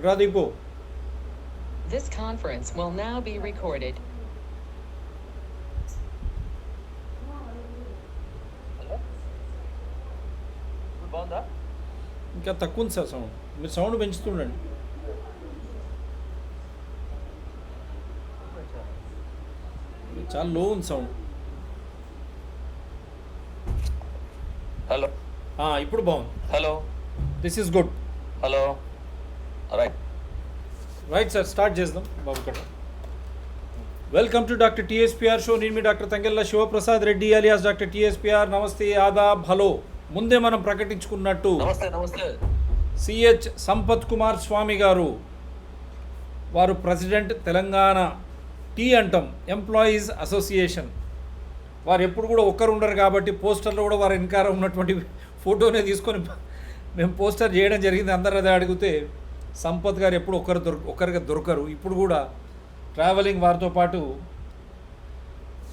రాదీపు. This conference will now be recorded. బాగుందా? ఇంకా తక్కువ ఉంది సార్ సౌండ్. మీరు సౌండ్ పెంచుతుండండి. చాలా లో ఉంది సౌండ్. హలో, ఇప్పుడు బాగుంది. Hello, this is good. Hello. Right right sir, start చేద్దాం బాబు కట్ట. Welcome to doctor TSPR show. నేను మీ doctor Thangella Sivaprasad Reddy alias doctor TSPR. నమస్తే, ఆదాబ్, హలో. ముందే మనం ప్రకటించుకున్నట్టు నమస్తే. నమస్తే. సిహెచ్ సంపత్ కుమార్ స్వామి గారు, వారు ప్రెసిడెంట్ తెలంగాణ టీ అంటాం ఎంప్లాయీస్ అసోసియేషన్. వారు ఎప్పుడు కూడా ఒక్కరు ఉండరు కాబట్టి పోస్టర్లో కూడా వారు వెనకాల ఉన్నటువంటి ఫోటోనే తీసుకొని మేము పోస్టర్ చేయడం జరిగింది. అందరు అదే అడిగితే సంపత్ గారు ఎప్పుడు ఒక్కరిగా దొరకరు. ఇప్పుడు కూడా ట్రావెలింగ్ వారితో పాటు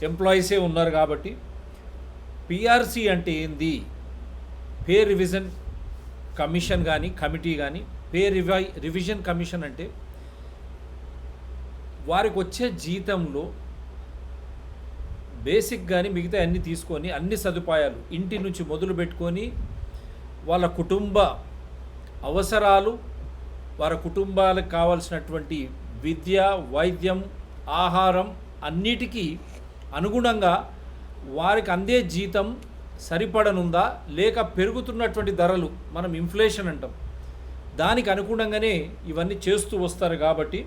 ఎంప్లాయీసే ఉన్నారు కాబట్టి. పిఆర్సి అంటే ఏంది, పే రివిజన్ కమిషన్ కానీ కమిటీ కానీ, రివిజన్ కమిషన్ అంటే వారికి వచ్చే జీతంలో బేసిక్ కానీ మిగతా అన్నీ తీసుకొని అన్ని సదుపాయాలు ఇంటి నుంచి మొదలు పెట్టుకొని వాళ్ళ కుటుంబ అవసరాలు, వారి కుటుంబాలకు కావాల్సినటువంటి విద్య, వైద్యం, ఆహారం అన్నిటికీ అనుగుణంగా వారికి అందే జీతం సరిపడనుందా లేక పెరుగుతున్నటువంటి ధరలు, మనం ఇన్ఫ్లేషన్ అంటాం, దానికి అనుగుణంగానే ఇవన్నీ చేస్తూ వస్తారు. కాబట్టి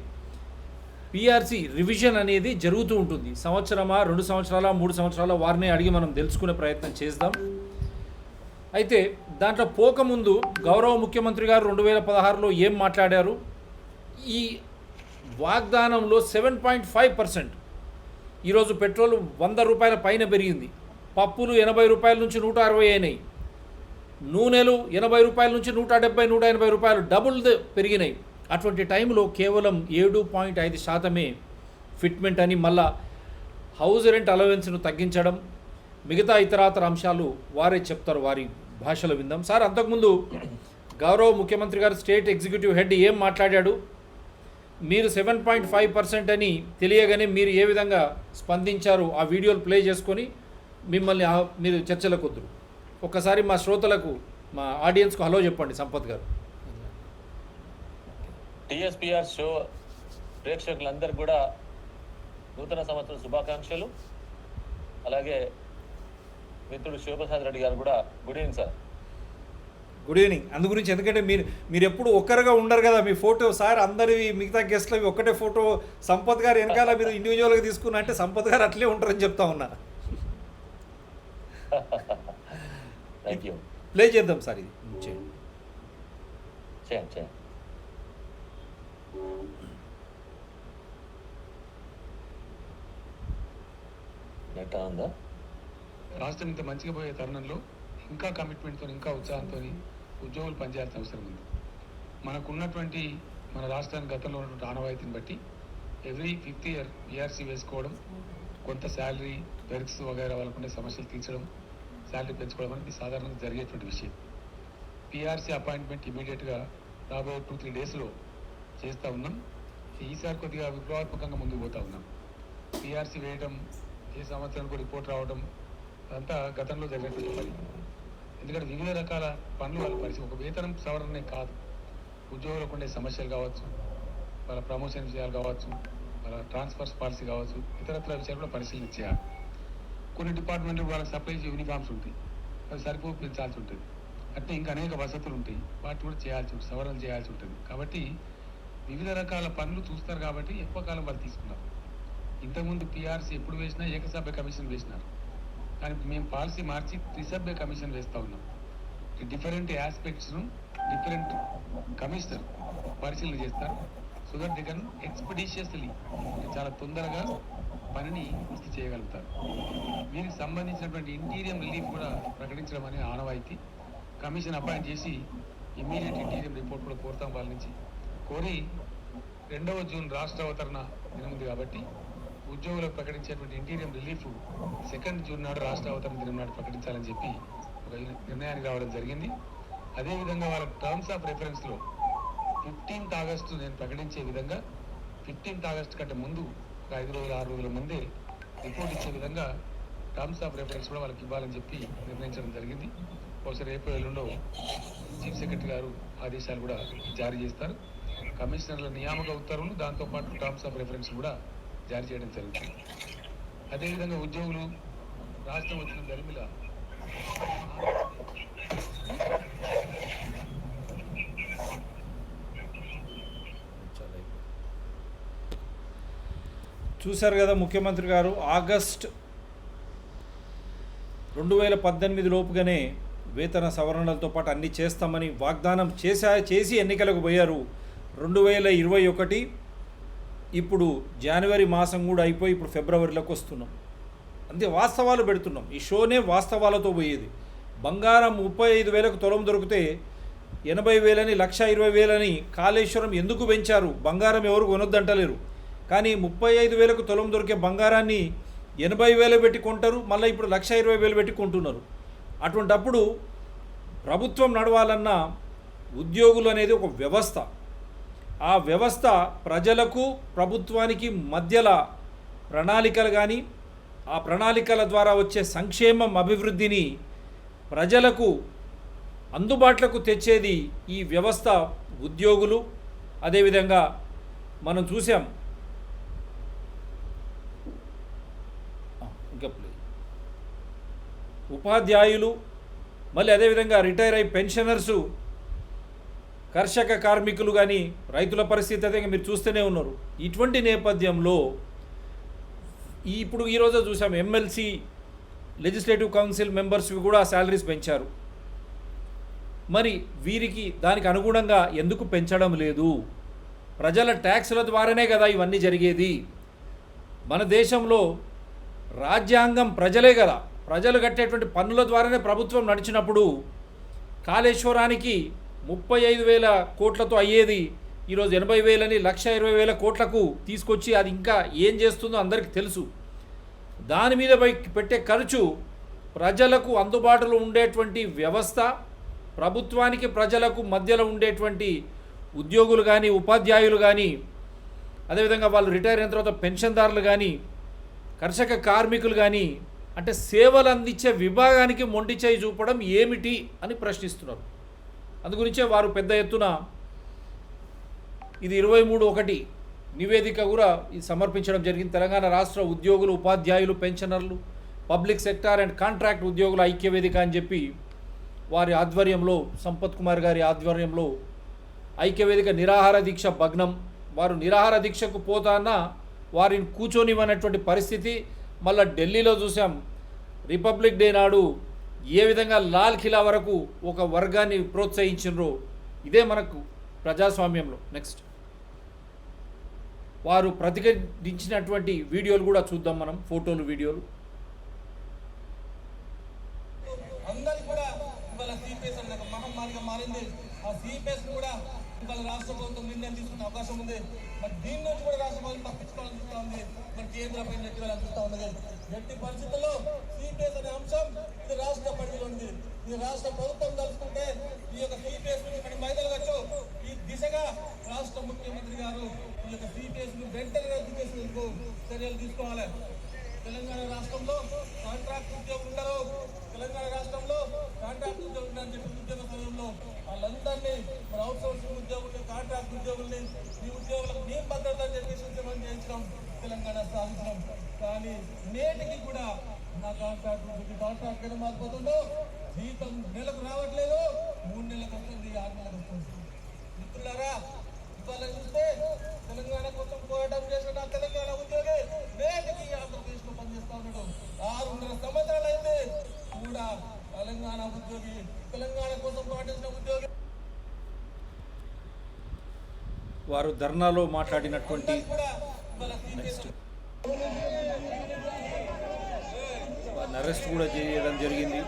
పిఆర్సి రివిజన్ అనేది జరుగుతూ ఉంటుంది. సంవత్సరమా, 2 సంవత్సరాల, 3 సంవత్సరాల వారిని అడిగి మనం తెలుసుకునే ప్రయత్నం చేద్దాం. అయితే దాంట్లో పోకముందు గౌరవ ముఖ్యమంత్రి గారు 2016లో ఏం మాట్లాడారు, ఈ వాగ్దానంలో 7.5%. ఈరోజు పెట్రోల్ 100 రూపాయల పైన పెరిగింది, పప్పులు 80 రూపాయల నుంచి 160 అయినాయి, నూనెలు 80 రూపాయల నుంచి 170, 180 రూపాయలు డబుల్ పెరిగినాయి. అటువంటి టైంలో కేవలం 7.5% ఫిట్మెంట్ అని, మళ్ళా హౌస్ రెంట్ అలవెన్స్ను తగ్గించడం, మిగతా ఇతరాతర అంశాలు వారే చెప్తారు, వారి భాషలో విందాం. సార్, అంతకుముందు గౌరవ ముఖ్యమంత్రి గారు స్టేట్ ఎగ్జిక్యూటివ్ హెడ్ ఏం మాట్లాడాడు, మీరు 7.5% అని తెలియగానే మీరు ఏ విధంగా స్పందించారు, ఆ వీడియోలు ప్లే చేసుకొని మిమ్మల్ని మీరు చర్చలకు వద్దురు. ఒక్కసారి మా శ్రోతలకు, మా ఆడియన్స్కు హలో చెప్పండి సంపత్ గారు. టీఎస్పీఆర్ షో ప్రేక్షకులందరూ కూడా నూతన సంవత్సర శుభాకాంక్షలు. అలాగే మిత్రుడు శివప్రసాద్ రెడ్డి గారు కూడా good evening sir. Good evening. అందు గురించి, ఎందుకంటే మీరు ఎప్పుడు ఒక్కరుగా ఉండరు కదా, మీ ఫోటో సార్ అందరివి మిగతా గెస్ట్లవి ఒక్కటే ఫోటో, సంపత్ గారు వెనకాల మీరు ఇండివిజువల్గా తీసుకున్నా అంటే సంపత్ గారు అట్లే ఉంటారని చెప్తా ఉన్నా. Thank you. ప్లే చేద్దాం సార్, ఇది చేయండి. చేయండి. నెట్ ఉందా? రాష్ట్రం ఇంత మంచిగా పోయే తరుణంలో ఇంకా కమిట్మెంట్తో, ఇంకా ఉత్సాహంతో ఉద్యోగులు పనిచేయాల్సిన అవసరం ఉంది. మనకున్నటువంటి మన రాష్ట్రానికి గతంలో ఉన్నటువంటి ఆనవాయితీని బట్టి ఎవ్రీ 5th ఇయర్ పిఆర్సీ వేసుకోవడం, కొంత శాలరీ పెర్క్స్ వగైరా వాళ్ళకుండే సమస్యలు తీర్చడం, శాలరీ పెంచుకోవడం అనేది సాధారణంగా జరిగేటువంటి విషయం. పిఆర్సీ అపాయింట్మెంట్ ఇమీడియట్గా రాబోయే 2-3 డేస్లో చేస్తూ ఉన్నాం. ఈసారి కొద్దిగా విప్లవాత్మకంగా ముందుకు పోతూ ఉన్నాం. పిఆర్సీ వేయడం, ఏ సంవత్సరానికి రిపోర్ట్ రావడం, అదంతా గతంలో జరిగినటువంటి పని. ఎందుకంటే వివిధ రకాల పనులు వాళ్ళ పరిస్థితి, ఒక వేతనం సవరణనే కాదు, ఉద్యోగులకు ఉండే సమస్యలు కావచ్చు, వాళ్ళ ప్రమోషన్ విషయాలు కావచ్చు, వాళ్ళ ట్రాన్స్ఫర్స్ పాలసీ కావచ్చు, ఇతరత్ర విషయాలు కూడా పరిశీలన చేయాలి. కొన్ని డిపార్ట్మెంట్లు వాళ్ళకి సప్లై యూనిఫామ్స్ ఉంటాయి, అవి సరిపోపించాల్సి ఉంటుంది. అంటే ఇంకా అనేక వసతులు ఉంటాయి, వాటిని కూడా చేయాల్సి ఉంటుంది, సవరణలు చేయాల్సి ఉంటుంది. కాబట్టి వివిధ రకాల పనులు చూస్తారు కాబట్టి ఎక్కువ కాలం వాళ్ళు తీసుకున్నారు. ఇంతకుముందు పిఆర్సీ ఎప్పుడు వేసినా ఏకసభ్య కమిషన్ వేసినారు, కానీ మేము పాలసీ మార్చి త్రిసభ్య కమిషన్ వేస్తూ ఉన్నాం. ఈ డిఫరెంట్ ఆస్పెక్ట్స్ను డిఫరెంట్ కమిషనర్ పరిశీలన చేస్తారు. సో దట్ దే కెన్ ఎక్స్పెడిషియస్లీ, చాలా తొందరగా పనిని పూర్తి చేయగలుగుతారు. వీరికి సంబంధించినటువంటి ఇంటీరియం రిలీఫ్ కూడా ప్రకటించడం అనే ఆనవాయితీ. కమిషన్ అపాయింట్ చేసి ఇమ్మీడియట్ ఇంటీరియం రిపోర్ట్ కూడా కోరుతాం వాళ్ళ నుంచి. కోరి 2వ జూన్ రాష్ట్ర అవతరణ దినం ఉంది కాబట్టి ఉద్యోగులకు ప్రకటించేటువంటి ఇంటీరియం రిలీఫ్ 2nd జూన్ నాడు రాష్ట్ర అవతరణ దినం నాడు ప్రకటించాలని చెప్పి ఒక నిర్ణయానికి రావడం జరిగింది. అదేవిధంగా వాళ్ళ టర్మ్స్ ఆఫ్ రెఫరెన్స్లో 15th ఆగస్టు నేను ప్రకటించే విధంగా 15th ఆగస్టు కంటే ముందు ఒక 5 రోజులు 6 రోజుల ముందే రిపోర్ట్ ఇచ్చే విధంగా టర్మ్స్ ఆఫ్ రెఫరెన్స్ కూడా వాళ్ళకి ఇవ్వాలని చెప్పి నిర్ణయించడం జరిగింది. బహుశా రేపు ఎల్లుండో చీఫ్ సెక్రటరీ గారు ఆదేశాలు కూడా జారీ చేస్తారు. కమిషనర్ల నియామక ఉత్తర్వులు దాంతోపాటు టర్మ్స్ ఆఫ్ రెఫరెన్స్ కూడా జారీ చేయడం జరుగుతుంది. అదేవిధంగా ఉద్యోగులు రాష్ట్రం వచ్చిన దరిమిల చూశారు కదా ముఖ్యమంత్రి గారు ఆగస్ట్ 2018 లోపుగానే వేతన సవరణలతో పాటు అన్నీ చేస్తామని వాగ్దానం చేసి ఎన్నికలకు పోయారు. 2021 ఇప్పుడు జనవరి మాసం కూడా అయిపోయి ఇప్పుడు ఫిబ్రవరిలోకి వస్తున్నాం. అంతే వాస్తవాలు పెడుతున్నాం. ఈ షోనే వాస్తవాలతో పోయేది. బంగారం 35,000కు తులం దొరికితే 80,000 1,20,000 కాళేశ్వరం ఎందుకు పెంచారు? బంగారం ఎవరు కొనొద్దంటలేరు. కానీ 35,000కు తులం దొరికే బంగారాన్ని 80,000 పెట్టి కొంటారు. మళ్ళీ ఇప్పుడు 1,20,000 పెట్టి కొంటున్నారు. అటువంటప్పుడు ప్రభుత్వం నడవాలన్న ఉద్యోగులు అనేది ఒక వ్యవస్థ. ఆ వ్యవస్థ ప్రజలకు ప్రభుత్వానికి మధ్యల ప్రణాళికలు కానీ ఆ ప్రణాళికల ద్వారా వచ్చే సంక్షేమం అభివృద్ధిని ప్రజలకు అందుబాటులోకి తెచ్చేది ఈ వ్యవస్థ ఉద్యోగులు. అదేవిధంగా మనం చూసాం ఉపాధ్యాయులు, మళ్ళీ అదేవిధంగా రిటైర్ అయ్యి పెన్షనర్సు, కర్షక కార్మికులు కానీ రైతుల పరిస్థితి అదే మీరు చూస్తూనే ఉన్నారు. ఇటువంటి నేపథ్యంలో ఇప్పుడు ఈరోజు చూసాం ఎమ్మెల్సీ లెజిస్లేటివ్ కౌన్సిల్ మెంబర్స్వి కూడా శాలరీస్ పెంచారు. మరి వీరికి దానికి అనుగుణంగా ఎందుకు పెంచడం లేదు? ప్రజల ట్యాక్స్ల ద్వారానే కదా ఇవన్నీ జరిగేది. మన దేశంలో రాజ్యాంగం ప్రజలే కదా, ప్రజలు కట్టేటువంటి పన్నుల ద్వారానే ప్రభుత్వం నడిచినప్పుడు కాళేశ్వరానికి 35,000 కోట్లతో అయ్యేది ఈరోజు 80,000 1,20,000 కోట్లకు తీసుకొచ్చి అది ఇంకా ఏం చేస్తుందో అందరికీ తెలుసు. దాని మీద పెట్టే ఖర్చు ప్రజలకు అందుబాటులో ఉండేటువంటి వ్యవస్థ, ప్రభుత్వానికి ప్రజలకు మధ్యలో ఉండేటువంటి ఉద్యోగులు కానీ ఉపాధ్యాయులు కానీ అదేవిధంగా వాళ్ళు రిటైర్ అయిన తర్వాత పెన్షన్దారులు కానీ కర్షక కార్మికులు కానీ అంటే సేవలు అందించే విభాగానికి మొండి చేయి చూపడం ఏమిటి అని ప్రశ్నిస్తున్నారు. అందుగురించే వారు పెద్ద ఎత్తున ఇది 23/1 నివేదిక కూడా ఇది సమర్పించడం జరిగింది. తెలంగాణ రాష్ట్ర ఉద్యోగులు ఉపాధ్యాయులు పెన్షనర్లు పబ్లిక్ సెక్టార్ అండ్ కాంట్రాక్ట్ ఉద్యోగుల ఐక్యవేదిక అని చెప్పి వారి ఆధ్వర్యంలో సంపత్ కుమార్ గారి ఆధ్వర్యంలో ఐక్యవేదిక నిరాహార దీక్ష భగ్నం. వారు నిరాహార దీక్షకు పోతాన్న వారిని కూర్చొనివ్వనటువంటి పరిస్థితి. మళ్ళీ ఢిల్లీలో చూసాం రిపబ్లిక్ డే నాడు ఏ విధంగా లాల్ ఖిలా వరకు ఒక వర్గాన్ని ప్రోత్సహించినరో ఇదే మనకు ప్రజాస్వామ్యంలో. నెక్స్ట్ వారు ప్రతిఘటించినటువంటి వీడియోలు కూడా చూద్దాం మనం, ఫోటోలు వీడియోలు. అందరికి కూడా ఇవాళ సిపిఎస్ అనే మహమ్మారిగా మారింది. ఆ సిపిఎస్ కూడా ఇవాళ రాష్ట్ర ప్రభుత్వం నిర్ణయం తీసుకునే అవకాశం ఉంది. మరి దీని నుంచి కూడా రాష్ట్ర ప్రభుత్వం తప్పించుకోవాలని చూస్తూ ఉంది. మరి కేంద్ర పైన నెట్టివేయాలని చూస్తూ ఉన్నది. ఎట్టి పరిస్థితుల్లో సిపిఎస్ అనే అంశం ఇది రాష్ట్ర పరిధిలో ఉంది. ఇది రాష్ట్ర ప్రభుత్వం తలుచుకుంటే ఈ యొక్క సిపిఎస్ నుంచి మనం బయటకు ఈ దిశగా రాష్ట్ర ముఖ్యమంత్రి గారు ఈ యొక్క సిపిఎస్ ను వెంటనే రద్దు చేసేందుకు చర్యలు తీసుకోవాలి. తెలంగాణ రాష్ట్రంలో కాంట్రాక్ట్ ఉద్యోగులు ఉంటారు. తెలంగాణ రాష్ట్రంలో కాంట్రాక్ట్ ఉద్యోగులు అని చెప్పి ఉద్యోగ సమయంలో వాళ్ళందరినీ మరి అవుట్ సోర్సింగ్ ఉద్యోగుల్ని కాంట్రాక్ట్ ఉద్యోగుల్ని ఈ ఉద్యోగులకు మేము భద్రత అని చెప్పేసి ఉద్యమం చేయించడం తెలంగాణ సాధించడం. కానీ నేటికి కూడా నా కాంట్రాక్ట్ ఏదో మారిపోతుందో జీతం నెలకు రావట్లేదు, 3 నెలలకు వస్తుంది, 6 నెలలకు వస్తుంది. మిత్రులారా ఇవాళ చూస్తే తెలంగాణ కోసం పోరాటం చేసిన తెలంగాణ ఉద్యోగి నేటికి ఆంధ్రప్రదేశ్ లో పనిచేస్తా ఉన్నాడు. 6.5 సంవత్సరాలు అయితే కూడా తెలంగాణ ఉద్యోగి తెలంగాణ కోసం పోరాటించిన ఉద్యోగి వారు ధర్నాలో మాట్లాడినటువంటి వారిని అరెస్ట్ కూడా చేయడం జరిగింది.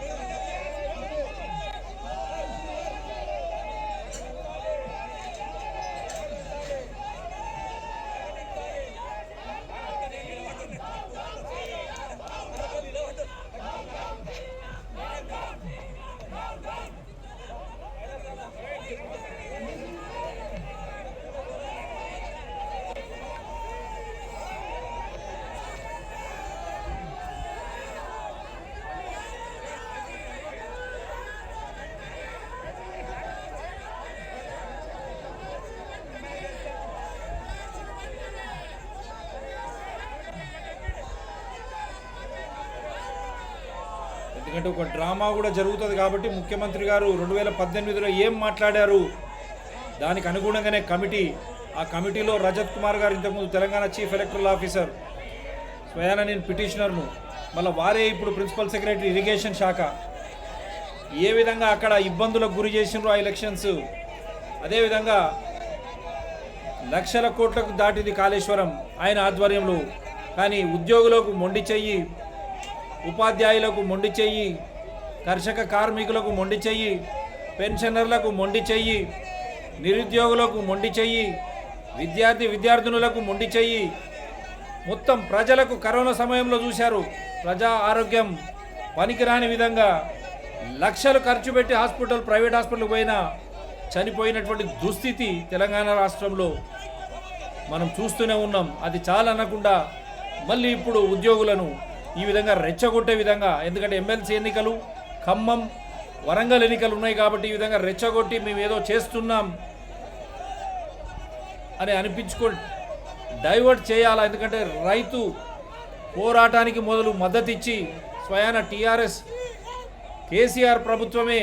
ఎందుకంటే ఒక డ్రామా కూడా జరుగుతుంది కాబట్టి ముఖ్యమంత్రి గారు 2018లో ఏం మాట్లాడారు దానికి అనుగుణంగానే కమిటీ, ఆ కమిటీలో రజత్ కుమార్ గారు ఇంతకుముందు తెలంగాణ చీఫ్ ఎలక్టరల్ ఆఫీసర్, స్వయాన నేను పిటిషనర్ను, మళ్ళీ వారే ఇప్పుడు ప్రిన్సిపల్ సెక్రటరీ ఇరిగేషన్ శాఖ, ఏ విధంగా అక్కడ ఇబ్బందులకు గురి చేసినారో ఆ ఎలక్షన్స్, అదేవిధంగా లక్షల కోట్లకు దాటింది కాళేశ్వరం ఆయన ఆధ్వర్యంలో. కానీ ఉద్యోగులకు మొండి చెయ్యి, ఉపాధ్యాయులకు మొండి చెయ్యి, కర్షక కార్మికులకు మొండి చెయ్యి, పెన్షనర్లకు మొండి చెయ్యి, నిరుద్యోగులకు మొండి చెయ్యి, విద్యార్థినులకు మొండి చెయ్యి, మొత్తం ప్రజలకు కరోనా సమయంలో చూశారు. ప్రజా ఆరోగ్యం పనికిరాని విధంగా లక్షలు ఖర్చు పెట్టి ప్రైవేట్ హాస్పిటల్కి పోయినా చనిపోయినటువంటి దుస్థితి తెలంగాణ రాష్ట్రంలో మనం చూస్తూనే ఉన్నాం. అది చాలా అనకుండా మళ్ళీ ఇప్పుడు ఉద్యోగులను ఈ విధంగా రెచ్చగొట్టే విధంగా, ఎందుకంటే ఎమ్మెల్సీ ఎన్నికలు, ఖమ్మం, వరంగల్ ఎన్నికలు ఉన్నాయి కాబట్టి ఈ విధంగా రెచ్చగొట్టి మేము ఏదో చేస్తున్నాం అని డైవర్ట్ చేయాలా. ఎందుకంటే రైతు పోరాటానికి మొదలు మద్దతు ఇచ్చి స్వయాన టీఆర్ఎస్ కేసీఆర్ ప్రభుత్వమే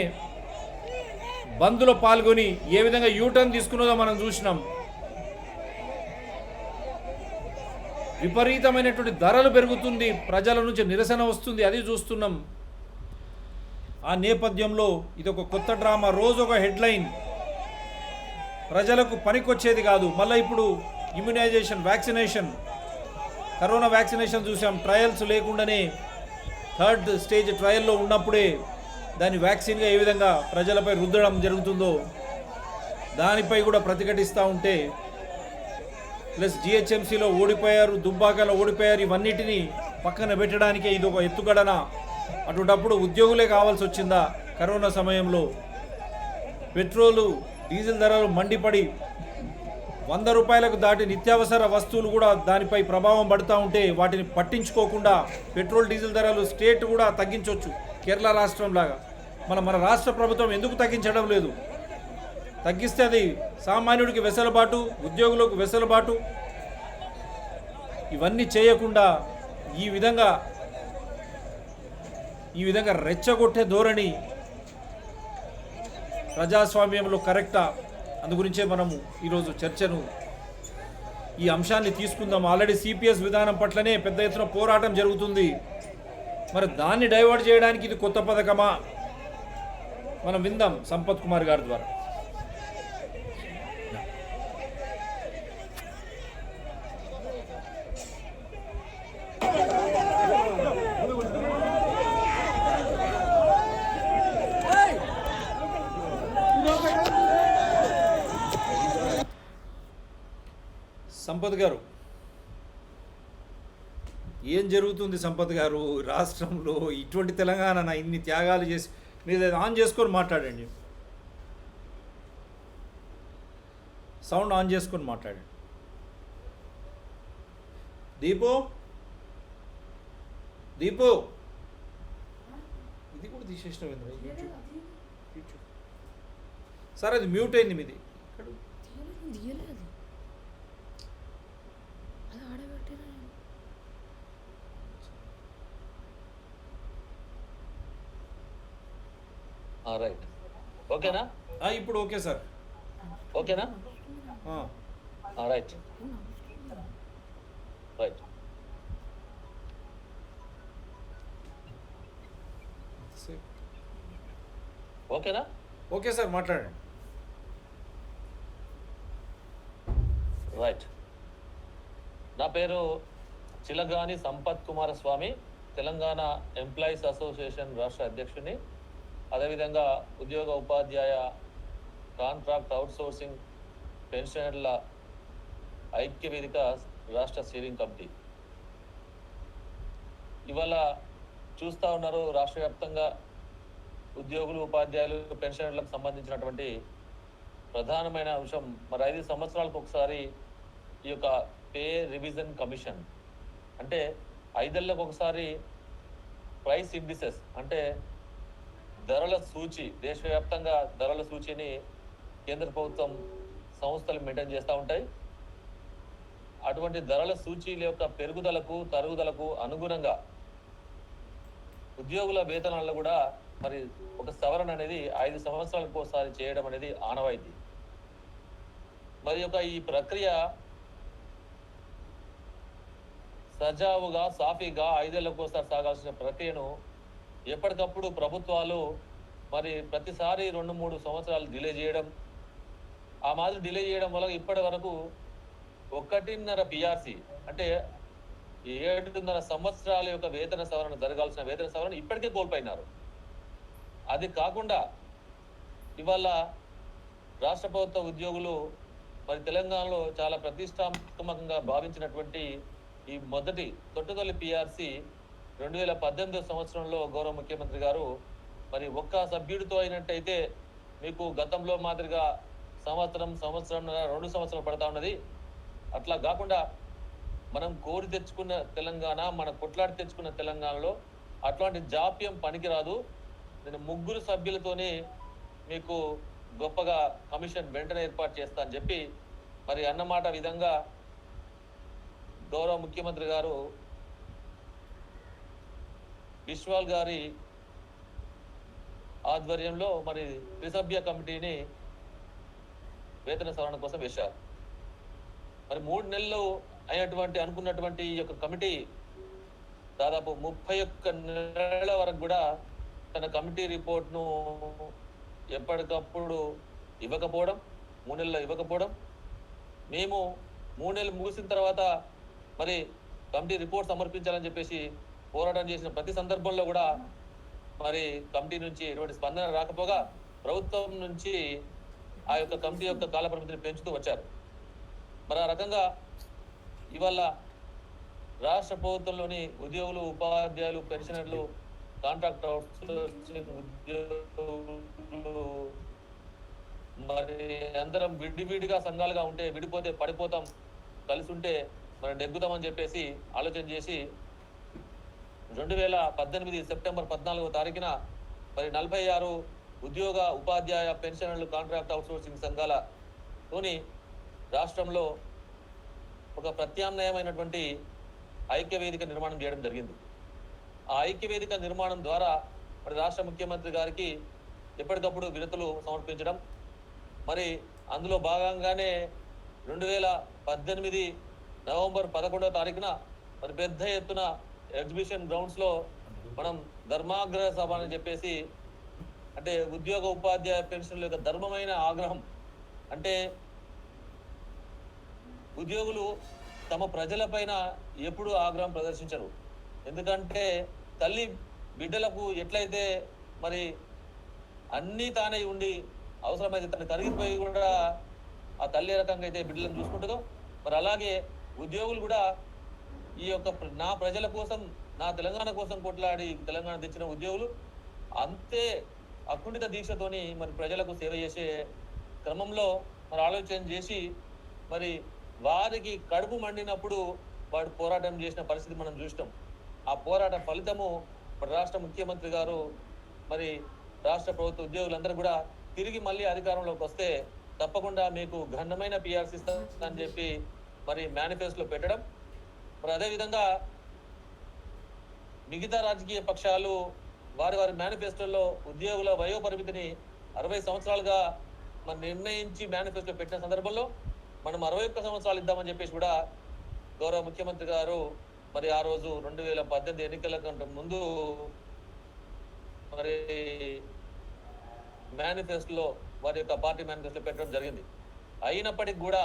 బంద్లో పాల్గొని ఏ విధంగా యూటర్న్ తీసుకున్నదో మనం చూసినాం. విపరీతమైనటువంటి ధరలు పెరుగుతుంది, ప్రజల నుంచి నిరసన వస్తుంది, అది చూస్తున్నాం. ఆ నేపథ్యంలో ఇది ఒక కొత్త డ్రామా, రోజు ఒక హెడ్లైన్, ప్రజలకు పనికొచ్చేది కాదు. మళ్ళీ ఇప్పుడు ఇమ్యునైజేషన్, వ్యాక్సినేషన్, కరోనా వ్యాక్సినేషన్ చూసాం. ట్రయల్స్ లేకుండానే 3rd స్టేజ్ ట్రయల్లో ఉన్నప్పుడే దాని వ్యాక్సిన్గా ఏ విధంగా ప్రజలపై రుద్దడం జరుగుతుందో దానిపై కూడా ప్రతిఘటిస్తూ ఉంటే, ప్లస్ జిహెచ్ఎంసీలో ఓడిపోయారు, దుబ్బాకలో ఓడిపోయారు, ఇవన్నిటినీ పక్కన పెట్టడానికే ఇది ఒక ఎత్తుగడన. అటువంటప్పుడు ఉద్యోగులే కావాల్సి వచ్చిందా? కరోనా సమయంలో పెట్రోలు, డీజిల్ ధరలు మండిపడి 100 రూపాయలకు దాటి నిత్యావసర వస్తువులు కూడా దానిపై ప్రభావం పడుతూ ఉంటే వాటిని పట్టించుకోకుండా పెట్రోల్, డీజిల్ ధరలు స్టేట్ కూడా తగ్గించవచ్చు, కేరళ రాష్ట్రం లాగా. మన రాష్ట్ర ప్రభుత్వం ఎందుకు తగ్గించడం లేదు? తగ్గిస్తే అది సామాన్యుడికి వెసులుబాటు, ఉద్యోగులకు వెసులుబాటు. ఇవన్నీ చేయకుండా ఈ విధంగా రెచ్చగొట్టే ధోరణి ప్రజాస్వామ్యంలో కరెక్టా? అందుగురించే మనము ఈరోజు చర్చను, ఈ అంశాన్ని తీసుకుందాం. ఆల్రెడీ సిపిఎస్ విధానం పట్లనే పెద్ద ఎత్తున పోరాటం జరుగుతుంది. మరి దాన్ని డైవర్ట్ చేయడానికి ఇది కొత్త పథకమా? మనం విందాం సంపత్ కుమార్ గారి ద్వారా. సంపత్ గారు, ఏం జరుగుతుంది సంపత్ గారు రాష్ట్రంలో? ఇటువంటి తెలంగాణ ఇన్ని త్యాగాలు చేసి మీరు ఆన్ చేసుకొని మాట్లాడండి, సౌండ్ ఆన్ చేసుకొని మాట్లాడండి. దీపు ఇది కూడా తీసేసినాం యూట్యూబ్. సార్ అది మ్యూట్ అయింది మీది. రైట్, ఓకేనా? ఇప్పుడు ఓకే సార్, ఓకేనా? Right right. ఓకేనా? ఓకే సార్, మాట్లాడండి. రైట్. నా పేరు చిలగాని సంపత్ కుమారస్వామి, తెలంగాణ ఎంప్లాయీస్ అసోసియేషన్ రాష్ట్ర అధ్యక్షుని, అదేవిధంగా ఉద్యోగ ఉపాధ్యాయ కాంట్రాక్ట్ అవుట్సోర్సింగ్ పెన్షనర్ల ఐక్య వేదిక రాష్ట్ర స్టీరింగ్ కమిటీ. ఇవాళ చూస్తూ ఉన్నారు రాష్ట్ర వ్యాప్తంగా ఉద్యోగులు, ఉపాధ్యాయులు, పెన్షనర్లకు సంబంధించినటువంటి ప్రధానమైన అంశం, మరి 5 సంవత్సరాలకు ఒకసారి ఈ యొక్క పే రివిజన్ కమిషన్, అంటే 5 ఏళ్లకు ఒకసారి ప్రైస్ ఇండిసెస్, అంటే ధరల సూచి, దేశవ్యాప్తంగా ధరల సూచిని కేంద్ర ప్రభుత్వం సంస్థలు మెయింటైన్ చేస్తూ ఉంటాయి. అటువంటి ధరల సూచీల యొక్క పెరుగుదలకు, తరుగుదలకు అనుగుణంగా ఉద్యోగుల వేతనాల్లో కూడా మరి ఒక సవరణ అనేది 5 సంవత్సరాలకు ఒకసారి చేయడం అనేది ఆనవాయితీ. మరి ఈ ప్రక్రియ సజావుగా సాఫీగా 5 ఏళ్లకు ఒకసారి సాగాల్సిన ప్రక్రియను ఎప్పటికప్పుడు ప్రభుత్వాలు మరి ప్రతిసారి 2-3 సంవత్సరాలు డిలే చేయడం, ఆ మాదిరి డిలే చేయడం వల్ల ఇప్పటి వరకు 1.5 పిఆర్సి అంటే 7.5 సంవత్సరాల యొక్క వేతన సవరణ జరగాల్సిన వేతన సవరణ ఇప్పటికే కోల్పోయినారు. అది కాకుండా ఇవాళ రాష్ట్ర ప్రభుత్వ ఉద్యోగులు మరి తెలంగాణలో చాలా ప్రతిష్టాత్మకంగా భావించినటువంటి ఈ మొదటి తొట్టుతొలి పిఆర్సి 2018 సంవత్సరంలో గౌరవ ముఖ్యమంత్రి గారు మరి ఒక్క సభ్యుడితో అయినట్టయితే మీకు గతంలో మాదిరిగా సంవత్సరం 2 సంవత్సరాలు పడతా ఉన్నది. అట్లా కాకుండా మనం కోరి తెచ్చుకున్న తెలంగాణ, మన కొట్లాడి తెచ్చుకున్న తెలంగాణలో అట్లాంటి జాప్యం పనికిరాదు. నేను 3 సభ్యులతోనే మీకు గొప్పగా కమిషన్ వెంటనే ఏర్పాటు చేస్తా అని చెప్పి మరి అన్నమాట విధంగా గౌరవ ముఖ్యమంత్రి గారు బిశ్వాల్ గారి ఆధ్వర్యంలో మరి త్రిసభ్య కమిటీని వేతన సవరణ కోసం వేశారు. మరి 3 నెలలు అయినటువంటి అనుకున్నటువంటి ఈ యొక్క కమిటీ దాదాపు 31 నెలల వరకు కూడా తన కమిటీ రిపోర్ట్ను ఎప్పటికప్పుడు ఇవ్వకపోవడం, 3 నెలల్లో ఇవ్వకపోవడం, మేము 3 నెలలు ముగిసిన తర్వాత మరి కమిటీ రిపోర్ట్ సమర్పించాలని చెప్పేసి పోరాటం చేసిన ప్రతి సందర్భంలో కూడా మరి కమిటీ నుంచి ఎటువంటి స్పందన రాకపోగా ప్రభుత్వం నుంచి ఆ యొక్క కమిటీ యొక్క కాలపరిమితిని పెంచుతూ వచ్చారు. మరి ఆ రకంగా ఇవాళ రాష్ట్ర ప్రభుత్వంలోని ఉద్యోగులు, ఉపాధ్యాయులు, పెన్షనర్లు, కాంట్రాక్ట్ అవుట్సోర్సింగ్ ఉద్యోగులు మరి అందరం విడివిడిగా సంఘాలుగా ఉంటే విడిపోతే పడిపోతాం, కలిసి ఉంటే మనం నెగ్గుతామని చెప్పేసి ఆలోచన చేసి 2018 సెప్టెంబర్ 14వ తారీఖున మరి 46 ఉద్యోగ, ఉపాధ్యాయ, పెన్షనర్లు, కాంట్రాక్ట్ అవుట్సోర్సింగ్ సంఘాలతోని రాష్ట్రంలో ఒక ప్రత్యామ్నాయమైనటువంటి ఐక్యవేదిక నిర్మాణం చేయడం జరిగింది. ఆ ఐక్యవేదిక నిర్మాణం ద్వారా మరి రాష్ట్ర ముఖ్యమంత్రి గారికి ఎప్పటికప్పుడు వినతులు సమర్పించడం, మరి అందులో భాగంగానే 2018 నవంబర్ 11వ తారీఖున మరి పెద్ద ఎత్తున ఎగ్జిబిషన్ గ్రౌండ్స్ లో మనం ధర్మాగ్రహ సభ అని చెప్పేసి, అంటే ఉద్యోగ, ఉపాధ్యాయ, పెన్షన్ల యొక్క ధర్మమైన ఆగ్రహం, అంటే ఉద్యోగులు తమ ప్రజల పైన ఎప్పుడు ఆగ్రహం ప్రదర్శించరు. ఎందుకంటే తల్లి బిడ్డలకు ఎట్లయితే మరి అన్నీ తానే ఉండి అవసరమైతే తను కరిగిపోయి కూడా ఆ తల్లి రకంగా అయితే బిడ్డలను చూసుకుంటుందో, మరి అలాగే ఉద్యోగులు కూడా ఈ యొక్క నా ప్రజల కోసం, నా తెలంగాణ కోసం కొట్లాడి తెలంగాణ తెచ్చిన ఉద్యోగులు అంతే అకుంఠిత దీక్షతోని మరి ప్రజలకు సేవ చేసే క్రమంలో మరి ఆలోచన చేసి మరి వారికి కడుపు మండినప్పుడు వాడు పోరాటం చేసిన పరిస్థితి మనం చూస్తాం. ఆ పోరాట ఫలితము మరి రాష్ట్ర ముఖ్యమంత్రి గారు మరి రాష్ట్ర ప్రభుత్వ ఉద్యోగులందరూ కూడా తిరిగి మళ్ళీ అధికారంలోకి వస్తే తప్పకుండా మీకు ఘనమైన పిఆర్సీ ఇస్తానని చెప్పి మరి మేనిఫెస్టోలో పెట్టడం, మరి అదేవిధంగా మిగతా రాజకీయ పక్షాలు వారి మేనిఫెస్టోలో ఉద్యోగుల వయో పరిమితిని 60 సంవత్సరాలుగా మరి నిర్ణయించి మేనిఫెస్టో పెట్టిన సందర్భంలో మనం 61 సంవత్సరాలు ఇద్దామని చెప్పేసి కూడా గౌరవ ముఖ్యమంత్రి గారు మరి ఆ రోజు 2018 ఎన్నికల కంటే ముందు మరి మేనిఫెస్టోలో వారి యొక్క పార్టీ మేనిఫెస్టో పెట్టడం జరిగింది. అయినప్పటికీ కూడా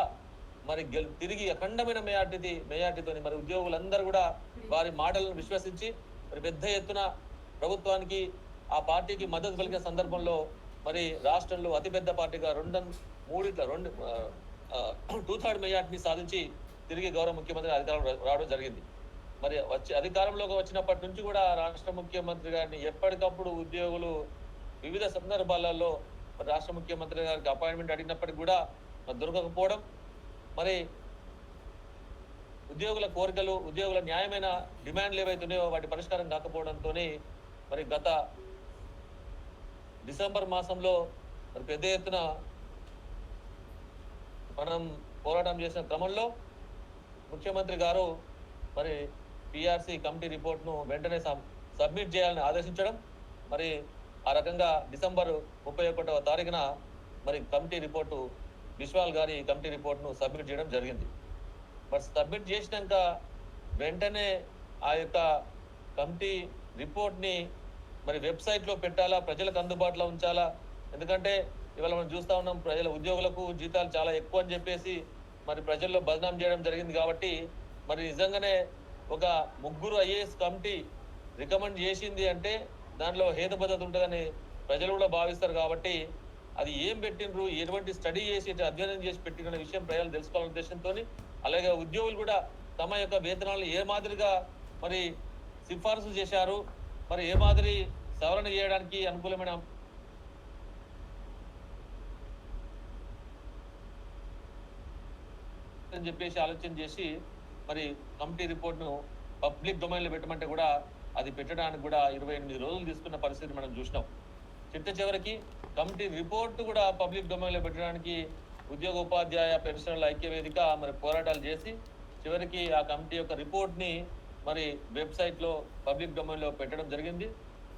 మరి తిరిగి అఖండమైన మెజార్టీతోని మరి ఉద్యోగులందరూ కూడా వారి మాటలను విశ్వసించి మరి పెద్ద ఎత్తున ప్రభుత్వానికి, ఆ పార్టీకి మద్దతు పలికిన సందర్భంలో మరి రాష్ట్రంలో అతిపెద్ద పార్టీగా 2/3 మెజార్టీని సాధించి తిరిగి గౌరవ ముఖ్యమంత్రి అధికారం రావడం జరిగింది. మరి అధికారంలోకి వచ్చినప్పటి నుంచి కూడా రాష్ట్ర ముఖ్యమంత్రి గారిని ఎప్పటికప్పుడు ఉద్యోగులు వివిధ సందర్భాలలో రాష్ట్ర ముఖ్యమంత్రి గారికి అపాయింట్మెంట్ అడిగినప్పటికీ కూడా దొరకకపోవడం, మరి ఉద్యోగుల కోరికలు, ఉద్యోగుల న్యాయమైన డిమాండ్లు ఏవైతున్నాయో వాటి పరిష్కారం కాకపోవడంతో మరి గత డిసెంబర్ మాసంలో మరి పెద్ద ఎత్తున మనం పోరాటం చేసిన క్రమంలో ముఖ్యమంత్రి గారు మరి పిఆర్సీ కమిటీ రిపోర్ట్ను వెంటనే సబ్మిట్ చేయాలని ఆదేశించడం, మరి ఆ రకంగా డిసెంబర్ 31వ తారీఖున మరి కమిటీ రిపోర్టు బిశ్వాల్ గారి కమిటీ రిపోర్ట్ను సబ్మిట్ చేయడం జరిగింది. మరి సబ్మిట్ చేసినాక వెంటనే ఆ యొక్క కమిటీ రిపోర్ట్ని మరి వెబ్సైట్లో పెట్టాలా, ప్రజలకు అందుబాటులో ఉంచాలా? ఎందుకంటే ఇవాళ మనం చూస్తా ఉన్నాం, ప్రజల ఉద్యోగులకు జీతాలు చాలా ఎక్కువ అని చెప్పేసి మరి ప్రజల్లో బదనాం చేయడం జరిగింది. కాబట్టి మరి నిజంగానే ఒక 3 ఐఏఎస్ కమిటీ రికమెండ్ చేసింది అంటే దాంట్లో హేతుబద్ధత ఉంటుందని ప్రజలు కూడా భావిస్తారు. కాబట్టి అది ఏం పెట్టినరు, ఎటువంటి స్టడీ చేసి అధ్యయనం చేసి పెట్టిన విషయం ప్రజలు తెలుసుకోవాలనే ఉద్దేశంతో, అలాగే ఉద్యోగులు కూడా తమ యొక్క వేతనాలు ఏ మాదిరిగా మరి సిఫార్సు చేశారు, మరి ఏ మాదిరి సవరణ చేయడానికి అనుకూలమైన అని చెప్పేసి ఆలోచన చేసి మరి కమిటీ రిపోర్ట్ను పబ్లిక్ డొమైన్లో పెట్టమంటే కూడా అది పెట్టడానికి కూడా 28 రోజులు తీసుకున్న పరిస్థితి మనం చూసినాం. చివరికి కమిటీ రిపోర్ట్ కూడా పబ్లిక్ డొమైన్లో పెట్టడానికి ఉద్యోగ ఉపాధ్యాయ పెన్షనర్ల ఐక్యవేదిక మరి పోరాటాలు చేసి చివరికి ఆ కమిటీ యొక్క రిపోర్ట్ని మరి వెబ్సైట్లో పబ్లిక్ డొమైన్లో పెట్టడం జరిగింది.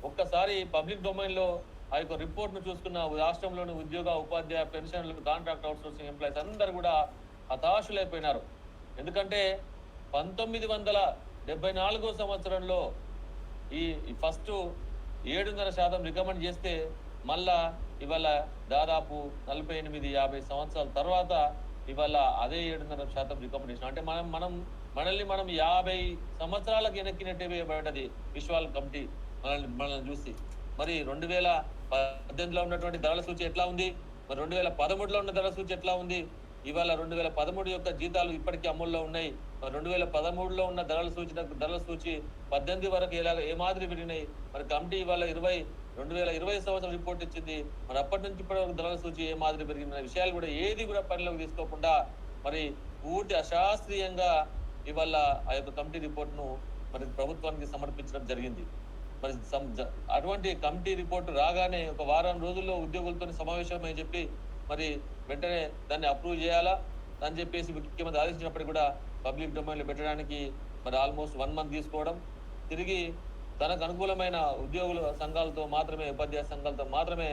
ఒక్కసారి పబ్లిక్ డొమైన్లో ఆ యొక్క రిపోర్ట్ను చూసుకున్న రాష్ట్రంలోని ఉద్యోగ ఉపాధ్యాయ పెన్షనర్లు, కాంట్రాక్ట్ అవుట్సోర్సింగ్ ఎంప్లాయీస్ అందరూ కూడా హతాశులైపోయినారు. ఎందుకంటే 1974 సంవత్సరంలో ఈ ఫస్ట్ 7.5% రికమెండ్ చేస్తే మళ్ళా ఇవాళ దాదాపు 48-50 సంవత్సరాల తర్వాత ఇవాళ అదే 7.5% రికమెండేషన్. అంటే మనల్ని 50 సంవత్సరాలకు వెనక్కినట్టే పడ్డది విశ్వాల్ కమిటీ మనల్ని చూసి. మరి 2018లో ఉన్నటువంటి ధరల సూచి ఎట్లా ఉంది, మరి 2013లో ఉన్న ధరల సూచి ఎట్లా ఉంది? ఇవాళ 2013 యొక్క జీతాలు ఇప్పటికీ అమల్లో ఉన్నాయి. 2013లో ఉన్న ధరల సూచి 18 వరకు ఏ మాదిరి పెరిగినాయి. మరి కమిటీ ఇవాళ 2020 సంవత్సరం రిపోర్ట్ ఇచ్చింది. మరి అప్పటి నుంచి ఇప్పటి వరకు ధరల సూచి ఏ మాదిరి పెరిగిన విషయాలు కూడా ఏది కూడా పరిలోకి తీసుకోకుండా మరి పూర్తి అశాస్త్రీయంగా ఇవాళ ఆ యొక్క కమిటీ రిపోర్ట్ను మరి ప్రభుత్వానికి సమర్పించడం జరిగింది. మరి అటువంటి కమిటీ రిపోర్టు రాగానే ఒక వారం రోజుల్లో ఉద్యోగులతో సమావేశం అని చెప్పి మరి వెంటనే దాన్ని అప్రూవ్ చేయాలా అని చెప్పేసి ముఖ్యమంత్రి ఆదేశించినప్పటికీ కూడా పబ్లిక్ డొమైన్లో పెట్టడానికి మరి ఆల్మోస్ట్ 1 మంత్ తీసుకోవడం, తిరిగి తనకు అనుకూలమైన ఉద్యోగుల సంఘాలతో మాత్రమే, ఉపాధ్యాయ సంఘాలతో మాత్రమే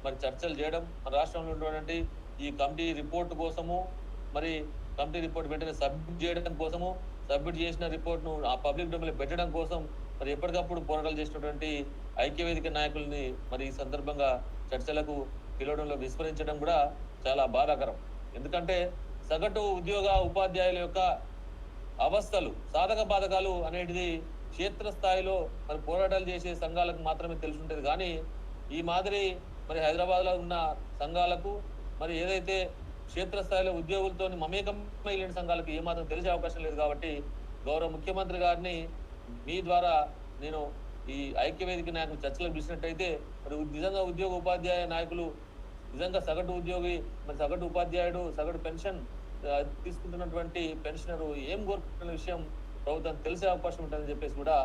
మరి చర్చలు చేయడం, మన రాష్ట్రంలో ఉన్నటువంటి ఈ కమిటీ రిపోర్టు కోసము మరి కమిటీ రిపోర్ట్ వెంటనే సబ్మిట్ చేయడం కోసము, సబ్మిట్ చేసిన రిపోర్ట్ను ఆ పబ్లిక్ డొమైన్లో పెట్టడం కోసం మరి ఎప్పటికప్పుడు పోరాటాలు చేసినటువంటి ఐక్యవేదిక నాయకుల్ని మరి ఈ సందర్భంగా చర్చలకు పిలవడంలో విస్మరించడం కూడా చాలా బాధాకరం. ఎందుకంటే సగటు ఉద్యోగ ఉపాధ్యాయుల యొక్క అవస్థలు, సాధక బాధకాలు అనేటిది క్షేత్రస్థాయిలో మరి పోరాటాలు చేసే సంఘాలకు మాత్రమే తెలిసి ఉంటుంది. కానీ ఈ మాదిరి మరి హైదరాబాద్లో ఉన్న సంఘాలకు మరి ఏదైతే క్షేత్రస్థాయిలో ఉద్యోగులతో మమేకమై లేని సంఘాలకు ఏమాత్రం తెలిసే అవకాశం లేదు. కాబట్టి గౌరవ ముఖ్యమంత్రి గారిని మీ ద్వారా నేను ఈ ఐక్యవేదిక నాయకులు చర్చలకు పిలిచినట్టయితే మరి నిజంగా ఉద్యోగ ఉపాధ్యాయ నాయకులు, నిజంగా సగటు ఉద్యోగి, మరి సగటు ఉపాధ్యాయుడు, సగటు పెన్షన్ తీసుకుంటున్నటువంటి పెన్షనరు ఏం కోరుకుంటున్న విషయం ప్రభుత్వం తెలిసే అవకాశం ఉంటుందని చెప్పేసి కూడా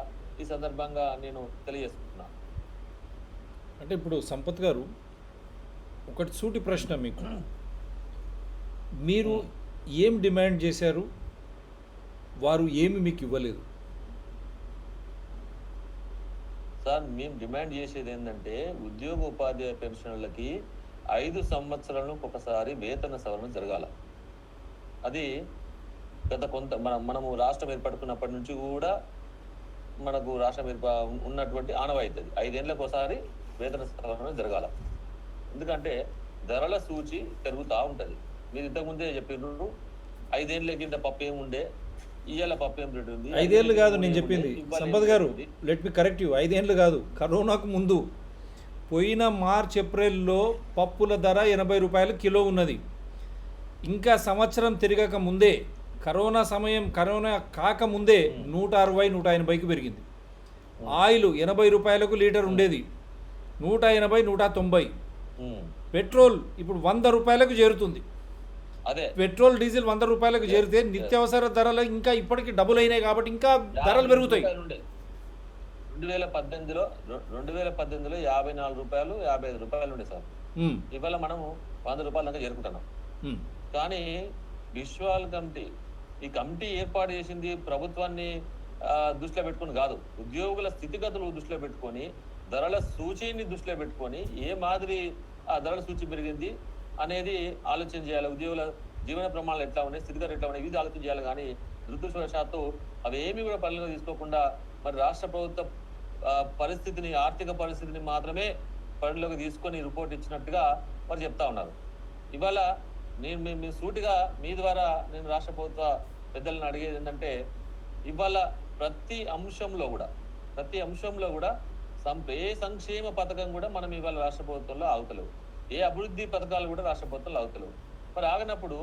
ఈ సందర్భంగా నేను తెలియజేసుకుంటున్నాను. అంటే ఇప్పుడు సంపత్ గారు, ఒకటి సూటి ప్రశ్న మీకు, మీరు ఏం డిమాండ్ చేశారు, వారు ఏమి మీకు ఇవ్వలేదు? సార్, మేము డిమాండ్ చేసేది ఏంటంటే ఉద్యోగ ఉపాధ్యాయ పెన్షనర్లకి 5 సంవత్సరాలకు ఒకసారి వేతన సవరణ జరగాల. అది గత మనము రాష్ట్రం ఏర్పడుకున్నప్పటి నుంచి కూడా మనకు రాష్ట్రం ఉన్నటువంటి ఆనవాయితీ 5 ఏళ్ళకు ఒకసారి వేతన సవరణ జరగాల. ఎందుకంటే ధరల సూచి పెరుగుతూ ఉంటుంది. మీరు ఇంతకుముందే చెప్పినారు 5 ఏళ్ళకి ఇంత పప్పు ఏమి ఉండే, ఇయ్యాల పప్పు ఏం రేటు ఉంది. 5 ఏళ్ళు కాదు నేను చెప్పింది సంపత్ గారు, లెట్ మీ కరెక్ట్ యూ. 5 ఏళ్ళు కాదు, కరోనాకు ముందు పోయిన మార్చ్ ఏప్రిల్లో పప్పుల ధర 80 రూపాయలు కిలో ఉన్నది. ఇంకా సంవత్సరం తిరగక ముందే, కరోనా కాకముందే 160-180కి పెరిగింది. ఆయిల్ 80 రూపాయలకు లీటర్ ఉండేది, 180-190. పెట్రోల్ ఇప్పుడు 100 రూపాయలకు చేరుతుంది. అదే పెట్రోల్ డీజిల్ 100 రూపాయలకు చేరితే నిత్యావసర ధరలు ఇంకా ఇప్పటికి డబుల్ అయినాయి. కాబట్టి ఇంకా ధరలు పెరుగుతాయి. 2018లో 54 రూపాయలు 55 రూపాయలు ఉండే సార్. ఇవాళ మనము 100 రూపాయల దాకా చేరుకుంటున్నాం. కానీ విశ్వాల్ కమిటీ, ఈ కమిటీ ఏర్పాటు చేసింది ప్రభుత్వాన్ని దృష్టిలో పెట్టుకొని కాదు, ఉద్యోగుల స్థితిగతులు దృష్టిలో పెట్టుకొని, ధరల సూచీని దృష్టిలో పెట్టుకొని ఏ మాదిరి ఆ ధరల సూచి పెరిగింది అనేది ఆలోచన చేయాలి. ఉద్యోగుల జీవన ప్రమాణాలు ఎట్లా ఉన్నాయి, స్థితిగతులు ఎట్లా ఉన్నాయి, ఇది ఆలోచన చేయాలి. కానీ దురదృష్టవశాత్తు అవి ఏమీ కూడా పరిగణలో తీసుకోకుండా మరి రాష్ట్ర ప్రభుత్వ పరిస్థితిని, ఆర్థిక పరిస్థితిని మాత్రమే పరిగణలోకి తీసుకొని రిపోర్ట్ ఇచ్చినట్టుగా మరి చెప్తా ఉన్నారు. ఇవాళ నేను మీ సూటిగా మీ ద్వారా నేను రాష్ట్ర ప్రభుత్వ పెద్దలను అడిగేది ఏంటంటే, ఇవాళ ప్రతి అంశంలో కూడా ఏ సంక్షేమ పథకం కూడా మనం ఇవాళ రాష్ట్ర ప్రభుత్వంలో ఆగుతలేవు, ఏ అభివృద్ధి పథకాలు కూడా రాష్ట్ర ప్రభుత్వంలో ఆగుతలేవు. మరి ఆగనప్పుడు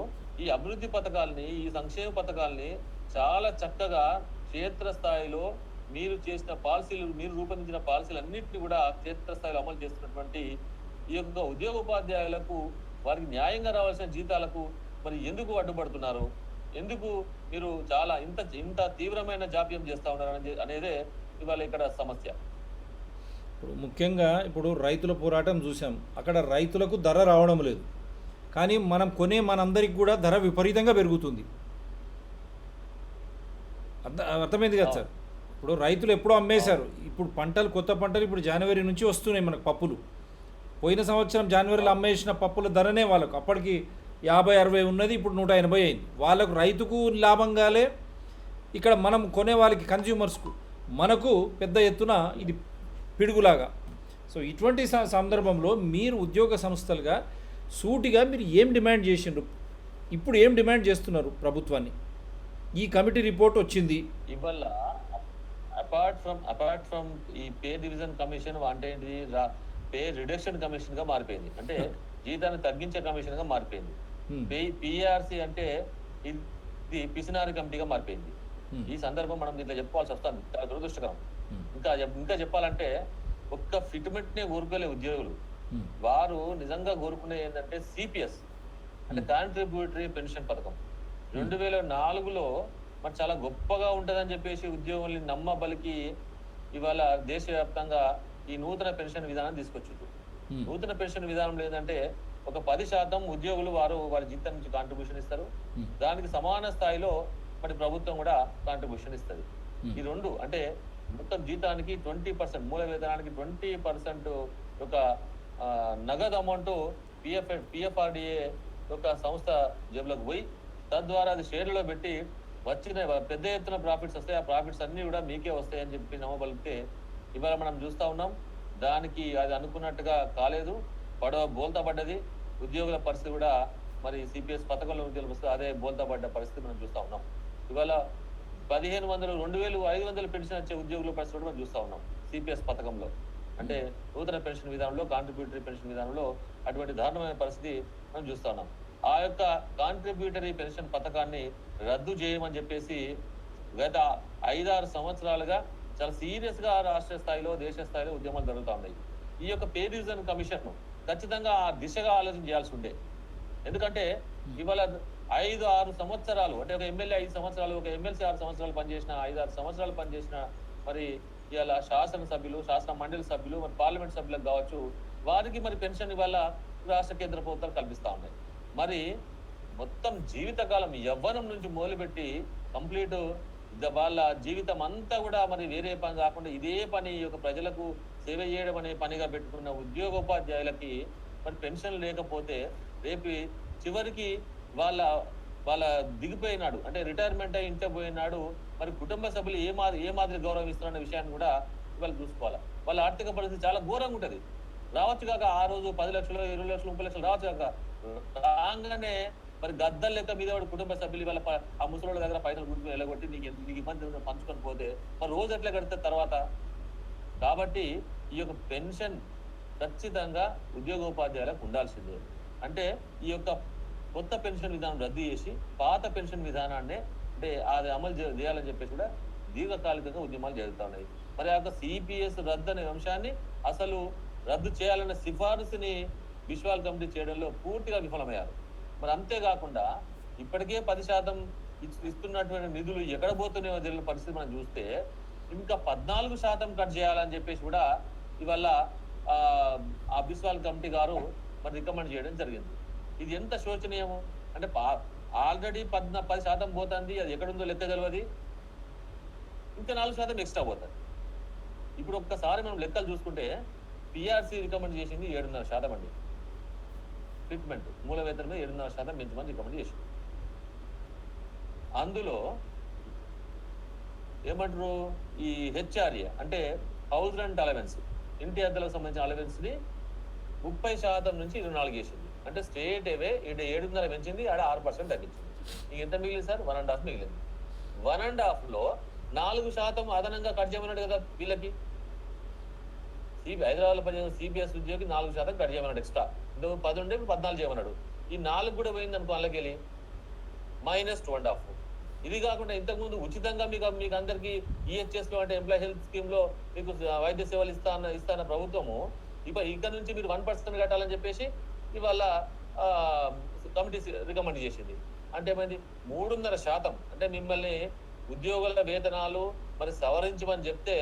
ఈ అభివృద్ధి పథకాలని, ఈ సంక్షేమ పథకాలని చాలా చక్కగా క్షేత్రస్థాయిలో మీరు చేసిన పాలసీలు, మీరు రూపొందించిన పాలసీలు అన్నింటినీ కూడా క్షేత్రస్థాయిలో అమలు చేస్తున్నటువంటి ఈ యొక్క ఉద్యోగోపాధ్యాయులకు, వారికి న్యాయంగా రావాల్సిన జీతాలకు మరి ఎందుకు అడ్డుపడుతున్నారు? ఎందుకు మీరు చాలా ఇంత తీవ్రమైన జాప్యం చేస్తా ఉన్నారు అనేదే ఇవాళ ఇక్కడ సమస్య. ఇప్పుడు ముఖ్యంగా ఇప్పుడు రైతుల పోరాటం చూసాం, అక్కడ రైతులకు ధర రావడం లేదు, కానీ మనం కొనే మనందరికి కూడా ధర విపరీతంగా పెరుగుతుంది. అర్థమైంది కదా సార్? ఇప్పుడు రైతులు ఎప్పుడో అమ్మేశారు, ఇప్పుడు కొత్త పంటలు ఇప్పుడు జనవరి నుంచి వస్తున్నాయి మనకు పప్పులు. పోయిన సంవత్సరం జనవరిలో అమ్మేసిన పప్పుల ధరనే వాళ్ళకు అప్పటికి 50-60 ఉన్నది, ఇప్పుడు 180 అయింది. వాళ్ళకు రైతుకు లాభంగాలే, ఇక్కడ మనం కొనే వాళ్ళకి కన్జ్యూమర్స్కు మనకు పెద్ద ఎత్తున ఇది పిడుగులాగా. సో ఇటువంటి సందర్భంలో మీరు ఉద్యోగ సంస్థలుగా సూటిగా మీరు ఏం డిమాండ్ చేసిండ్రు, ఇప్పుడు ఏం డిమాండ్ చేస్తున్నారు ప్రభుత్వాన్ని? ఈ కమిటీ రిపోర్ట్ వచ్చింది, ఇవాళ అపార్ట్ ఫ్రమ్ ఈ పే డివిజన్ కమిషన్ అంటే ఏంటి, పే రిడక్షన్ కమిషన్ గా మారిపోయింది, అంటే జీతాన్ని తగ్గించే కమిషన్ గా మారిపోయింది. పిఆర్సి అంటే ఇది పిసినారి కమిటీగా మారిపోయింది. ఈ సందర్భం మనం దీంట్లో చెప్పుకోవాల్సి వస్తుంది, చాలా దురదృష్టకరం. ఇంకా చెప్పాలంటే ఒక్క ఫిట్మెంట్ నే కోరుకోలే ఉద్యోగులు, వారు నిజంగా కోరుకునే ఏంటంటే సిపిఎస్ అంటే కాంట్రిబ్యూటరీ పెన్షన్ పథకం 2004లో మరి చాలా గొప్పగా ఉంటుందని చెప్పేసి ఉద్యోగుల్ని నమ్మబలికి ఇవాళ దేశవ్యాప్తంగా ఈ నూతన పెన్షన్ విధానం తీసుకొచ్చింది. నూతన పెన్షన్ విధానంలో ఏంటంటే ఒక 10% ఉద్యోగులు వారి జీతం నుంచి కాంట్రిబ్యూషన్ ఇస్తారు, దానికి సమాన స్థాయిలో మరి ప్రభుత్వం కూడా కాంట్రిబ్యూషన్ ఇస్తుంది. ఈ రెండు అంటే మొత్తం జీతానికి 20%, మూల వేతనానికి 20% ఒక నగదు అమౌంట్ పిఎఫ్ఆర్డిఏ ఒక సంస్థ జేబులోకి పోయి తద్వారా అది షేర్లలో పెట్టి వచ్చిన పెద్ద ఎత్తున ప్రాఫిట్స్ వస్తాయి. ఆ ప్రాఫిట్స్ అన్ని కూడా మీకే వస్తాయని చెప్పి నమ్మబలిగితే ఇవాళ మనం చూస్తా ఉన్నాం, దానికి అది అనుకున్నట్టుగా కాలేదు, బోల్తా పడ్డది. ఉద్యోగుల పరిస్థితి కూడా మరి సిపిఎస్ పథకంలో ఉద్యోగులు వస్తే అదే బోల్తా పడ్డ పరిస్థితి మనం చూస్తా ఉన్నాం. ఇవాళ 1500, 2500 పెన్షన్ వచ్చే ఉద్యోగుల పరిస్థితి కూడా మనం చూస్తా ఉన్నాం సిపిఎస్ పథకంలో. అంటే నూతన పెన్షన్ విధానంలో, కాంట్రిబ్యూటరీ పెన్షన్ విధానంలో అటువంటి దారుణమైన పరిస్థితి మనం చూస్తా ఉన్నాం. ఆ యొక్క కాంట్రిబ్యూటరీ పెన్షన్ పథకాన్ని రద్దు చేయమని చెప్పేసి గత 5-6 సంవత్సరాలుగా చాలా సీరియస్ గా రాష్ట్ర స్థాయిలో, దేశ స్థాయిలో ఉద్యమాలు జరుగుతూ ఉన్నాయి. ఈ యొక్క పే డివిజన్ కమిషన్ ఖచ్చితంగా ఆ దిశగా ఆలోచన చేయాల్సి ఉండే. ఎందుకంటే ఇవాళ 5-6 సంవత్సరాలు అంటే ఒక ఎమ్మెల్యే 5 సంవత్సరాలు, ఒక ఎమ్మెల్సీ 6 సంవత్సరాలు పనిచేసిన, 5-6 సంవత్సరాలు పనిచేసిన మరి ఇవాళ శాసనసభ్యులు, శాసన మండలి సభ్యులు, మరి పార్లమెంట్ సభ్యులకు కావచ్చు, వారికి మరి పెన్షన్ ఇవాళ రాష్ట్ర కేంద్ర ప్రభుత్వాలు కల్పిస్తా ఉన్నాయి. మరి మొత్తం జీవితకాలం యవ్వనం నుంచి మొదలుపెట్టి కంప్లీట్ వాళ్ళ జీవితం అంతా కూడా మరి వేరే పని కాకుండా ఇదే పని, ఒక ప్రజలకు సేవ చేయడం అనే పనిగా పెట్టుకున్న ఉద్యోగోపాధ్యాయులకి మరి పెన్షన్ లేకపోతే రేపు చివరికి వాళ్ళ దిగిపోయినాడు అంటే రిటైర్మెంట్ అయి ఇంట్లో పోయినాడు, మరి కుటుంబ సభ్యులు ఏ మాదిరి గౌరవిస్తున్న విషయాన్ని కూడా ఇవాళ చూసుకోవాలి. వాళ్ళ ఆర్థిక పరిస్థితి చాలా ఘోరంగా ఉంటది. రావచ్చు కాక ఆ రోజు 10 లక్షలు, 20 లక్షలు, 30 లక్షలు రావచ్చు కాక, రాగానే మరి గద్దలు లెక్క మీద కుటుంబ సభ్యులు ఇవాళ ఆ ముసలి దగ్గర పైసలు గుర్తుకుని వెళ్ళగొట్టి నీకు ఇబ్బంది పంచుకొని పోతే మరి రోజు ఎట్లా కడితే తర్వాత. కాబట్టి ఈ యొక్క పెన్షన్ ఖచ్చితంగా ఉద్యోగోపాధ్యాయులకు ఉండాల్సిందే. అంటే ఈ యొక్క కొత్త పెన్షన్ విధానం రద్దు చేసి పాత పెన్షన్ విధానాన్ని అంటే అది అమలు చేయాలని చెప్పేసి కూడా దీర్ఘకాలికంగా ఉద్యమాలు జరుగుతూ ఉన్నాయి. మరి ఆ యొక్క సిపిఎస్ రద్దు అనే అంశాన్ని అసలు రద్దు చేయాలన్న సిఫారసుని విశ్వాల్ కమిటీ చేయడంలో పూర్తిగా విఫలమయ్యారు. మరి అంతేకాకుండా ఇప్పటికే 10% ఇస్తున్నటువంటి నిధులు ఎక్కడ పోతున్నాయో తెలియని పరిస్థితి మనం చూస్తే ఇంకా 14% కట్ చేయాలని చెప్పేసి కూడా ఇవాళ ఆ బిస్వాల్ కమిటీ గారు మరి రికమెండ్ చేయడం జరిగింది. ఇది ఎంత శోచనీయము అంటే ఆల్రెడీ 10% పోతుంది, అది ఎక్కడుందో లెక్క తెలియదు. ఇంకా 4% ఎక్స్ట్రా పోతుంది. ఇప్పుడు ఒక్కసారి మనం లెక్కలు చూసుకుంటే పిఆర్సీ రికమెండ్ చేసింది 7.5% అండి. ట్రీట్మెంట్ మూల వేతనం మీద 7.5% పెంచమని రికమెండ్ చేసింది. అందులో ఏమంటారు, ఈ హెచ్ఆర్ఏ అంటే హౌస్ రెంట్ అలవెన్స్, ఇంటి అద్దెలకు సంబంధించిన అలవెన్స్ ని 30% నుంచి 24 చేసింది. అంటే స్ట్రేట్ అవే 7.5 పెంచింది, ఆడ 6% తగ్గించింది. ఇంక ఎంత మిగిలింది సార్? 1.5 మిగిలింది. 1.5 లో 4% అదనంగా కట్ చేయమన్నాడు కదా వీళ్ళకి. హైదరాబాద్ లో పనిచేసిన సిపిఎస్ ఉద్యోగి 4% కట్ చేయమన్నాడు ఎక్స్ట్రా. ఇంతకు 10 ఉండే 14 చేయమన్నాడు. ఈ 4 కూడా పోయింది అనుకో, అందులోకి -2.5. ఇది కాకుండా ఇంతకుముందు ఉచితంగా మీకు అందరికి ఈహెచ్ఎస్ లో అంటే ఎంప్లాయీ హెల్త్ స్కీమ్ లో మీకు వైద్య సేవలు ఇస్తాన ప్రభుత్వము ఇక్కడ నుంచి మీరు 1% కట్టాలని చెప్పేసి ఇవాళ కమిటీ రికమెండ్ చేసింది. అంటే ఏమైంది? 3.5%. అంటే మిమ్మల్ని ఉద్యోగుల వేతనాలు మరి సవరించమని చెప్తే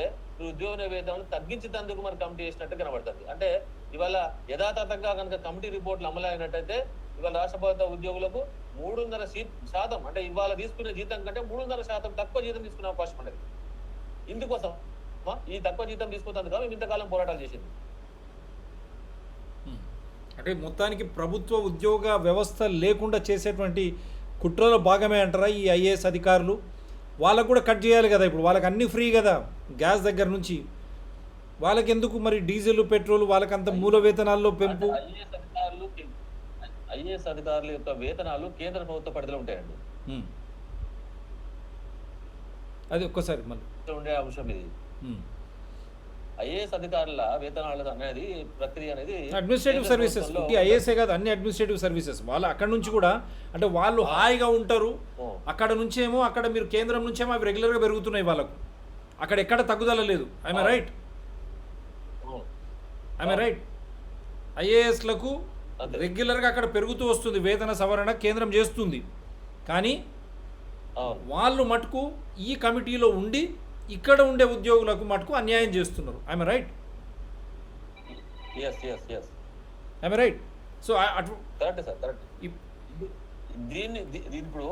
ఉద్యోగుల వేతనాలు తగ్గించేందుకు మరి కమిటీ చేసినట్టు కనబడుతుంది. అంటే ఇవాళ యథాతథంగా కనుక కమిటీ రిపోర్ట్లు అమలు అయినట్టయితే ఇవాళ రాష్ట్ర ప్రభుత్వ ఉద్యోగులకు 3.5% అంటే ఇవాళ తీసుకునే జీతం కంటే 3.5% తక్కువ జీతం తీసుకునే అవకాశం ఉండేది. ఇందుకోసం ఈ తక్కువ జీతం తీసుకున్నందుకు మేము ఇంతకాలం పోరాటాలు చేసింది. అంటే మొత్తానికి ప్రభుత్వ ఉద్యోగ వ్యవస్థ లేకుండా చేసేటువంటి కుట్రలో భాగమే అంటారా ఈ ఐఏఎస్ అధికారులు? వాళ్ళకు కూడా కట్ చేయాలి కదా. ఇప్పుడు వాళ్ళకి అన్నీ ఫ్రీ కదా, గ్యాస్ దగ్గర నుంచి. వాళ్ళకి ఎందుకు మరి డీజిల్ పెట్రోల్, వాళ్ళకంత మూల వేతనాల్లో పెంపు? ఐఏఎస్ అధికారుల యొక్క వేతనాలు కేంద్ర ప్రభుత్వ పరిధిలో ఉంటాయండి. అది ఒక్కసారి మళ్ళీ ఉండే అంశం ఇది. ఐఏఎస్ అధికారుల వేతనాలు అనేది ప్రక్రియ అనేది అడ్మినిస్ట్రేటివ్ సర్వీసెస్, ఐఏఎస్ఏ కాదు, అన్ని అడ్మినిస్ట్రేటివ్ సర్వీసెస్. వాళ్ళు అక్కడ నుంచి కూడా అంటే వాళ్ళు హాయిగా ఉంటారు. అక్కడ నుంచేమో అక్కడ మీరు కేంద్రం నుంచేమో అవి రెగ్యులర్గా పెరుగుతున్నాయి వాళ్ళకు. అక్కడ ఎక్కడ తగ్గుదల లేదు. I'm right. ఐఏఎస్లకు రెగ్యులర్గా అక్కడ పెరుగుతూ వస్తుంది, వేతన సవరణ కేంద్రం చేస్తుంది. కానీ వాళ్ళు మటుకు ఈ కమిటీలో ఉండి ఇక్కడ ఉండే ఉద్యోగులకు మటుకు అన్యాయం చేస్తున్నారు. I'm right. So correct sir, correct. దీన్ని ఇప్పుడు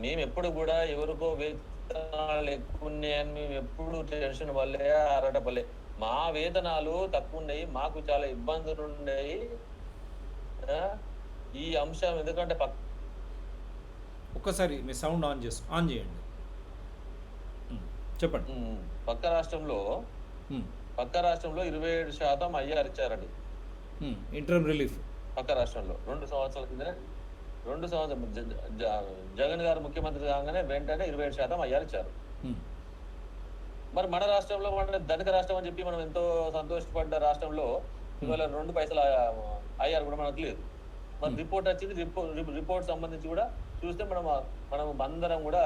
మేము ఎప్పుడు కూడా ఎవరికో వేతనాలు ఎక్కువ ఉన్నాయని మేము ఎప్పుడు టెన్షన్ వల్లే అరటపల్లే. మా వేతనాలు తక్కువ ఉన్నాయి, మాకు చాలా ఇబ్బందులు ఉన్నాయి. ఈ అంశం ఎందుకంటే ఒక్కసారి మీ సౌండ్ ఆన్ చేయండి, చెప్పండి. పక్క రాష్ట్రంలో 27% ఐఆర్ ఇచ్చారండి. ఇంటర్మ్ రిలీఫ్ పక్క రాష్ట్రంలో 2 సంవత్సరాల కింద జగన్ గారు ముఖ్యమంత్రి కాగానే వెంటనే 27% ఐఆర్ ఇచ్చారు. మరి మన రాష్ట్రంలో మన ధనిక రాష్ట్రం అని చెప్పి మనం ఎంతో సంతోషపడ్డ రాష్ట్రంలో ఇవాళ 2 పైసలు ఐఆర్ కూడా మనకు లేదు. మన రిపోర్ట్ వచ్చింది, రిపోర్ట్ సంబంధించి కూడా చూస్తే మనం అందరం కూడా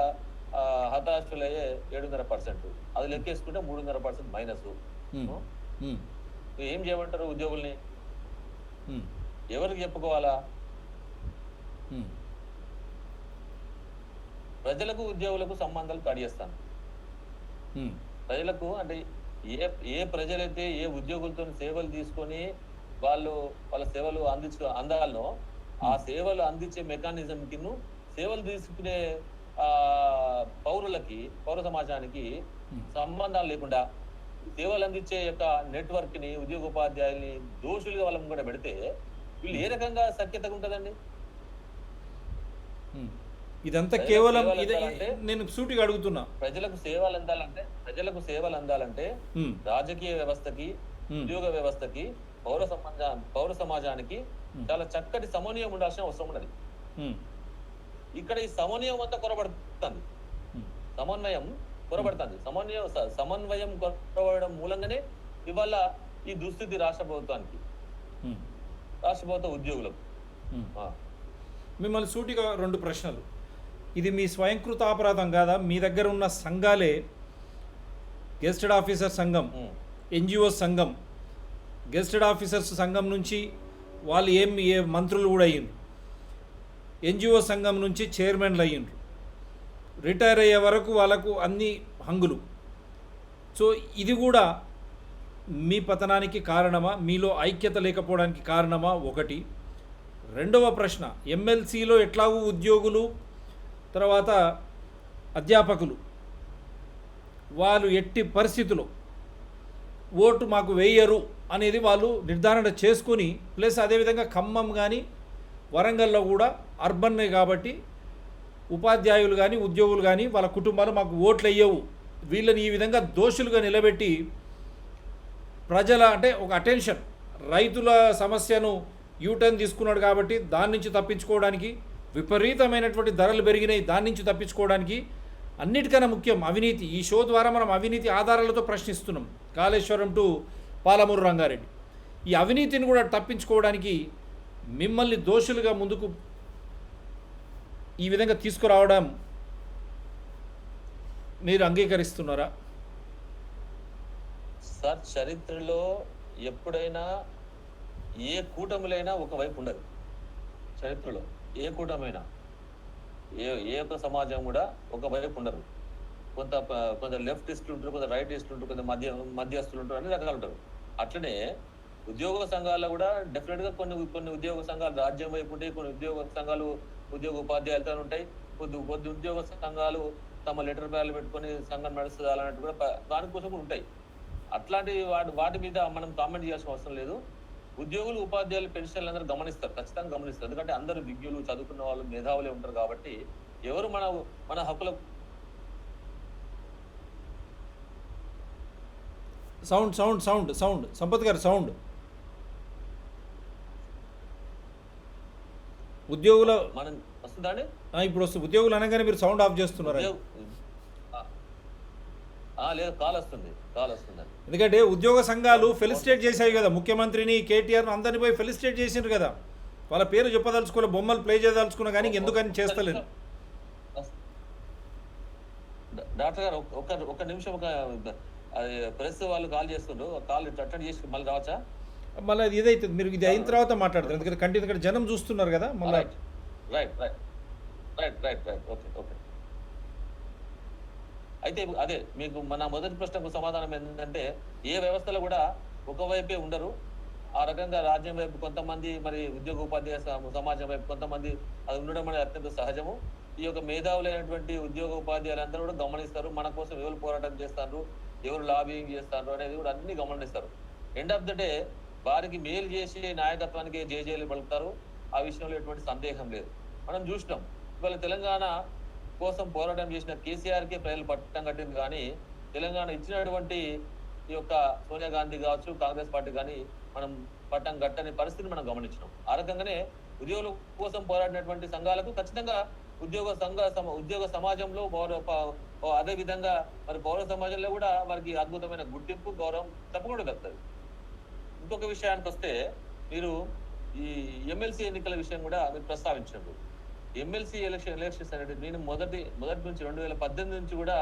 హతాశులయ్యే 7.5%. అది లెక్కేసుకుంటే 3.5% మైనస్. ఏం చేయమంటారు ఉద్యోగుల్ని? ఎవరికి చెప్పుకోవాలా? ప్రజలకు ఉద్యోగులకు సంబంధాలు కడిగేస్తాను. ప్రజలకు అంటే ఏ ప్రజలైతే ఏ ఉద్యోగులతో సేవలు తీసుకొని వాళ్ళ సేవలు అందాలనో ఆ సేవలు అందించే మెకానిజం కిన్ను సేవలు తీసుకునే పౌర సమాజానికి సంబంధాలు లేకుండా సేవలు అందించే యొక్క నెట్వర్క్ ని ఉద్యోగోపాధ్యాయుల్ని దోషులుగా వాళ్ళని కూడా పెడితే వీళ్ళు ఏ రకంగా సఖ్యతగా ఉంటుందండి? ఇదంతా కేవలం నేను సూటిగా అడుగుతున్నా. ప్రజలకు సేవలు అందాలంటే రాజకీయ వ్యవస్థకి, ఉద్యోగ వ్యవస్థకి, పౌర సమాజానికి చాలా చక్కటి సమన్వయం ఉండాల్సిన అవసరం ఉన్నది. ఇక్కడ ఈ సమన్వయం అంతా కొరబడుతుంది. సమన్వయం కొరబడడం మూలంగానే ఇవాళ ఈ దుస్థితి రాష్ట్ర ప్రభుత్వానికి, రాష్ట్ర ప్రభుత్వ ఉద్యోగులకు. మిమ్మల్ని సూటిగా 2 ప్రశ్నలు. ఇది మీ స్వయంకృత అపరాధం కాదా? మీ దగ్గర ఉన్న సంఘాలే గెస్టెడ్ ఆఫీసర్ సంఘం, ఎన్జిఓ సంఘం, గెస్టెడ్ ఆఫీసర్స్ సంఘం నుంచి వాళ్ళు ఏ మంత్రులు కూడా అయ్యిండ్రు, ఎన్జిఓ సంఘం నుంచి చైర్మన్లు అయ్యిండ్రు, రిటైర్ అయ్యే వరకు వాళ్ళకు అన్ని హంగులు. సో ఇది కూడా మీ పతనానికి కారణమా? మీలో ఐక్యత లేకపోవడానికి కారణమా? ఒకటి. రెండవ ప్రశ్న, ఎమ్మెల్సీలో ఎట్లాగూ ఉద్యోగులు తర్వాత అధ్యాపకులు వాళ్ళు ఎట్టి పరిస్థితుల్లో ఓటు మాకు వేయరు అనేది వాళ్ళు నిర్ధారణ చేసుకొని, ప్లస్ అదేవిధంగా ఖమ్మం కానీ వరంగల్లో కూడా అర్బన్నే కాబట్టి ఉపాధ్యాయులు కానీ ఉద్యోగులు కానీ వాళ్ళ కుటుంబాలు మాకు ఓట్లు వేయవు, వీళ్ళని ఈ విధంగా దోషులుగా నిలబెట్టి ప్రజల అంటే ఒక అటెన్షన్, రైతుల సమస్యను యూటర్న్ తీసుకున్నాడు కాబట్టి దాని నుంచి తప్పించుకోవడానికి, విపరీతమైనటువంటి ధరలు పెరిగినాయి దాని నుంచి తప్పించుకోవడానికి, అన్నిటికన్నా ముఖ్యం అవినీతి. ఈ షో ద్వారా మనం అవినీతి ఆధారాలతో ప్రశ్నిస్తున్నాం, కాళేశ్వరం టు పాలమూరు రంగారెడ్డి. ఈ అవినీతిని కూడా తప్పించుకోవడానికి మిమ్మల్ని దోషులుగా ముందుకు ఈ విధంగా తీసుకురావడం మీరు అంగీకరిస్తున్నారా? సార్, చరిత్రలో ఎప్పుడైనా ఏ కూటమిలైనా ఒకవైపు ఉండదు. చరిత్రలో ఏ కూటమైనా ఏ ఒక్క సమాజం కూడా ఒకవైపు ఉండరు. కొంత లెఫ్టిస్టులు ఉంటారు, కొంత రైటిస్టులు ఉంటారు, కొంత మధ్యస్థులు ఉంటారు, అన్ని రకాలు ఉంటారు. అట్లనే ఉద్యోగ సంఘాల్లో కూడా డెఫినెట్గా కొన్ని ఉద్యోగ సంఘాలు రాజ్యం వైపు ఉంటాయి, కొన్ని ఉద్యోగ సంఘాలు ఉద్యోగ ఉపాధ్యాయులతో ఉంటాయి, కొద్ది ఉద్యోగ సంఘాలు తమ లెటర్ ప్యాడ్లు పెట్టుకొని సంఘం నడుస్తుందన్నట్టు కూడా దానికోసం కూడా ఉంటాయి. అట్లాంటి వాటి మీద మనం కామెంట్ చేయాల్సిన అవసరం లేదు. ఉద్యోగులు ఉపాధ్యాయులు పెన్షన్లు అందరూ గమనిస్తారు, ఖచ్చితంగా గమనిస్తారు. ఎందుకంటే అందరూ విజ్ఞులు, చదువుకున్న వాళ్ళు, మేధావులే ఉంటారు కాబట్టి ఎవరు మన హక్కుల sound sound sound sound Sampath గారు సౌండ్. ఉద్యోగుల మనం వస్తుందండి ఇప్పుడు వస్తుంది. ఉద్యోగులు అనగానే మీరు సౌండ్ ఆఫ్ చేస్తున్నారు. లేదు, కాల్ వస్తుందండి. ఎందుకంటే ఉద్యోగ సంఘాలు ఫెలిసిటేట్ చేశాయి కదా ముఖ్యమంత్రిని, కేటీఆర్ అందరిని పోయి ఫెలిసిటేట్ చేసిండ్రు కదా. వాళ్ళ పేరు చెప్పదలుచుకున్న, బొమ్మలు ప్లే చేయదలుచుకున్నా కానీ ఎందుకని చేస్తలేదు. డాక్టర్ గారు ఒక నిమిషం, అది ప్రెస్ వాళ్ళు కాల్ చేస్తుండ్రు, కాల్ అటెండ్ చేసి మళ్ళీ రావచ్చా? మళ్ళీ ఇది ఇదైతే మీరు ఇది అయిన తర్వాత మాట్లాడతారు, ఎందుకంటే కంటిన్యూ జనం చూస్తున్నారు కదా మళ్ళీ. Right okay. అయితే అదే మీకు మన మొదటి ప్రశ్నకు సమాధానం ఏంటంటే, ఏ వ్యవస్థలో కూడా ఒకవైపే ఉండరు. ఆ రకంగా రాజ్యం వైపు కొంతమంది, మరి ఉద్యోగ ఉపాధ్యాయ సమాజం వైపు కొంతమంది అది ఉండడం అనేది అత్యంత సహజము. ఈ యొక్క మేధావులైనటువంటి ఉద్యోగ ఉపాధ్యాయులందరూ కూడా గమనిస్తారు, మన కోసం ఎవరు పోరాటం చేస్తారు, ఎవరు లాబింగ్ చేస్తారు అనేది కూడా అన్ని గమనిస్తారు. ఎండ్ ఆఫ్ ద డే వారికి మేలు చేసి నాయకత్వానికి జేజేలు పలుకుతారు. ఆ విషయంలో ఎటువంటి సందేహం లేదు. మనం చూసినాం, ఇవాళ తెలంగాణ కోసం పోరాటం చేసిన కేసీఆర్కే ప్రజలు పట్టం కట్టింది, కానీ తెలంగాణ ఇచ్చినటువంటి ఈ యొక్క సోనియా గాంధీ కావచ్చు, కాంగ్రెస్ పార్టీ కానీ మనం పట్టం కట్టని పరిస్థితిని మనం గమనించినాం. ఆ రకంగానే ఉద్యోగుల కోసం పోరాడినటువంటి సంఘాలకు ఖచ్చితంగా ఉద్యోగ సమాజంలో అదే విధంగా మరి పౌర సమాజంలో కూడా వారికి అద్భుతమైన గుర్తింపు, గౌరవం తప్పకుండా దక్కుతుంది. ఇంకొక విషయానికి వస్తే, మీరు ఈ ఎమ్మెల్సీ ఎన్నికల విషయం కూడా మీరు ప్రస్తావించారు. ఎమ్మెల్సీ ఎలక్షన్స్ అనేది నేను మొదటి నుంచి 2018 నుంచి కూడా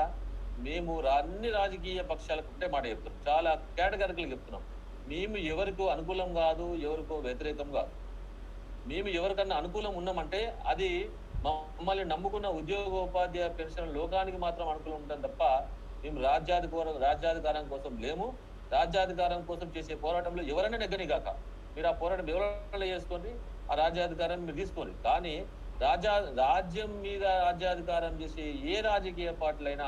మేము అన్ని రాజకీయ పక్షాలకు ఒకటే మాట చెప్తున్నాం, చాలా కేటగిరికలు చెప్తున్నాం. మేము ఎవరికో అనుకూలం కాదు, ఎవరికో వ్యతిరేకం కాదు. మేము ఎవరికన్నా అనుకూలం ఉన్నామంటే అది మమ్మల్ని నమ్ముకున్న ఉద్యోగోపాధ్యాయ పెన్షన్ లోకానికి మాత్రం అనుకూలం ఉంటాం తప్ప మేము రాజ్యాధికారం కోసం లేము. రాజ్యాధికారం కోసం చేసే పోరాటంలో ఎవరైనా నెగ్గనిగాక, మీరు ఆ పోరాటం ఎవరైనా చేసుకోండి, ఆ రాజ్యాధికారం మీరు తీసుకోండి. కానీ రాజ్యం మీద రాజ్యాధికారం చేసే ఏ రాజకీయ పార్టీలైనా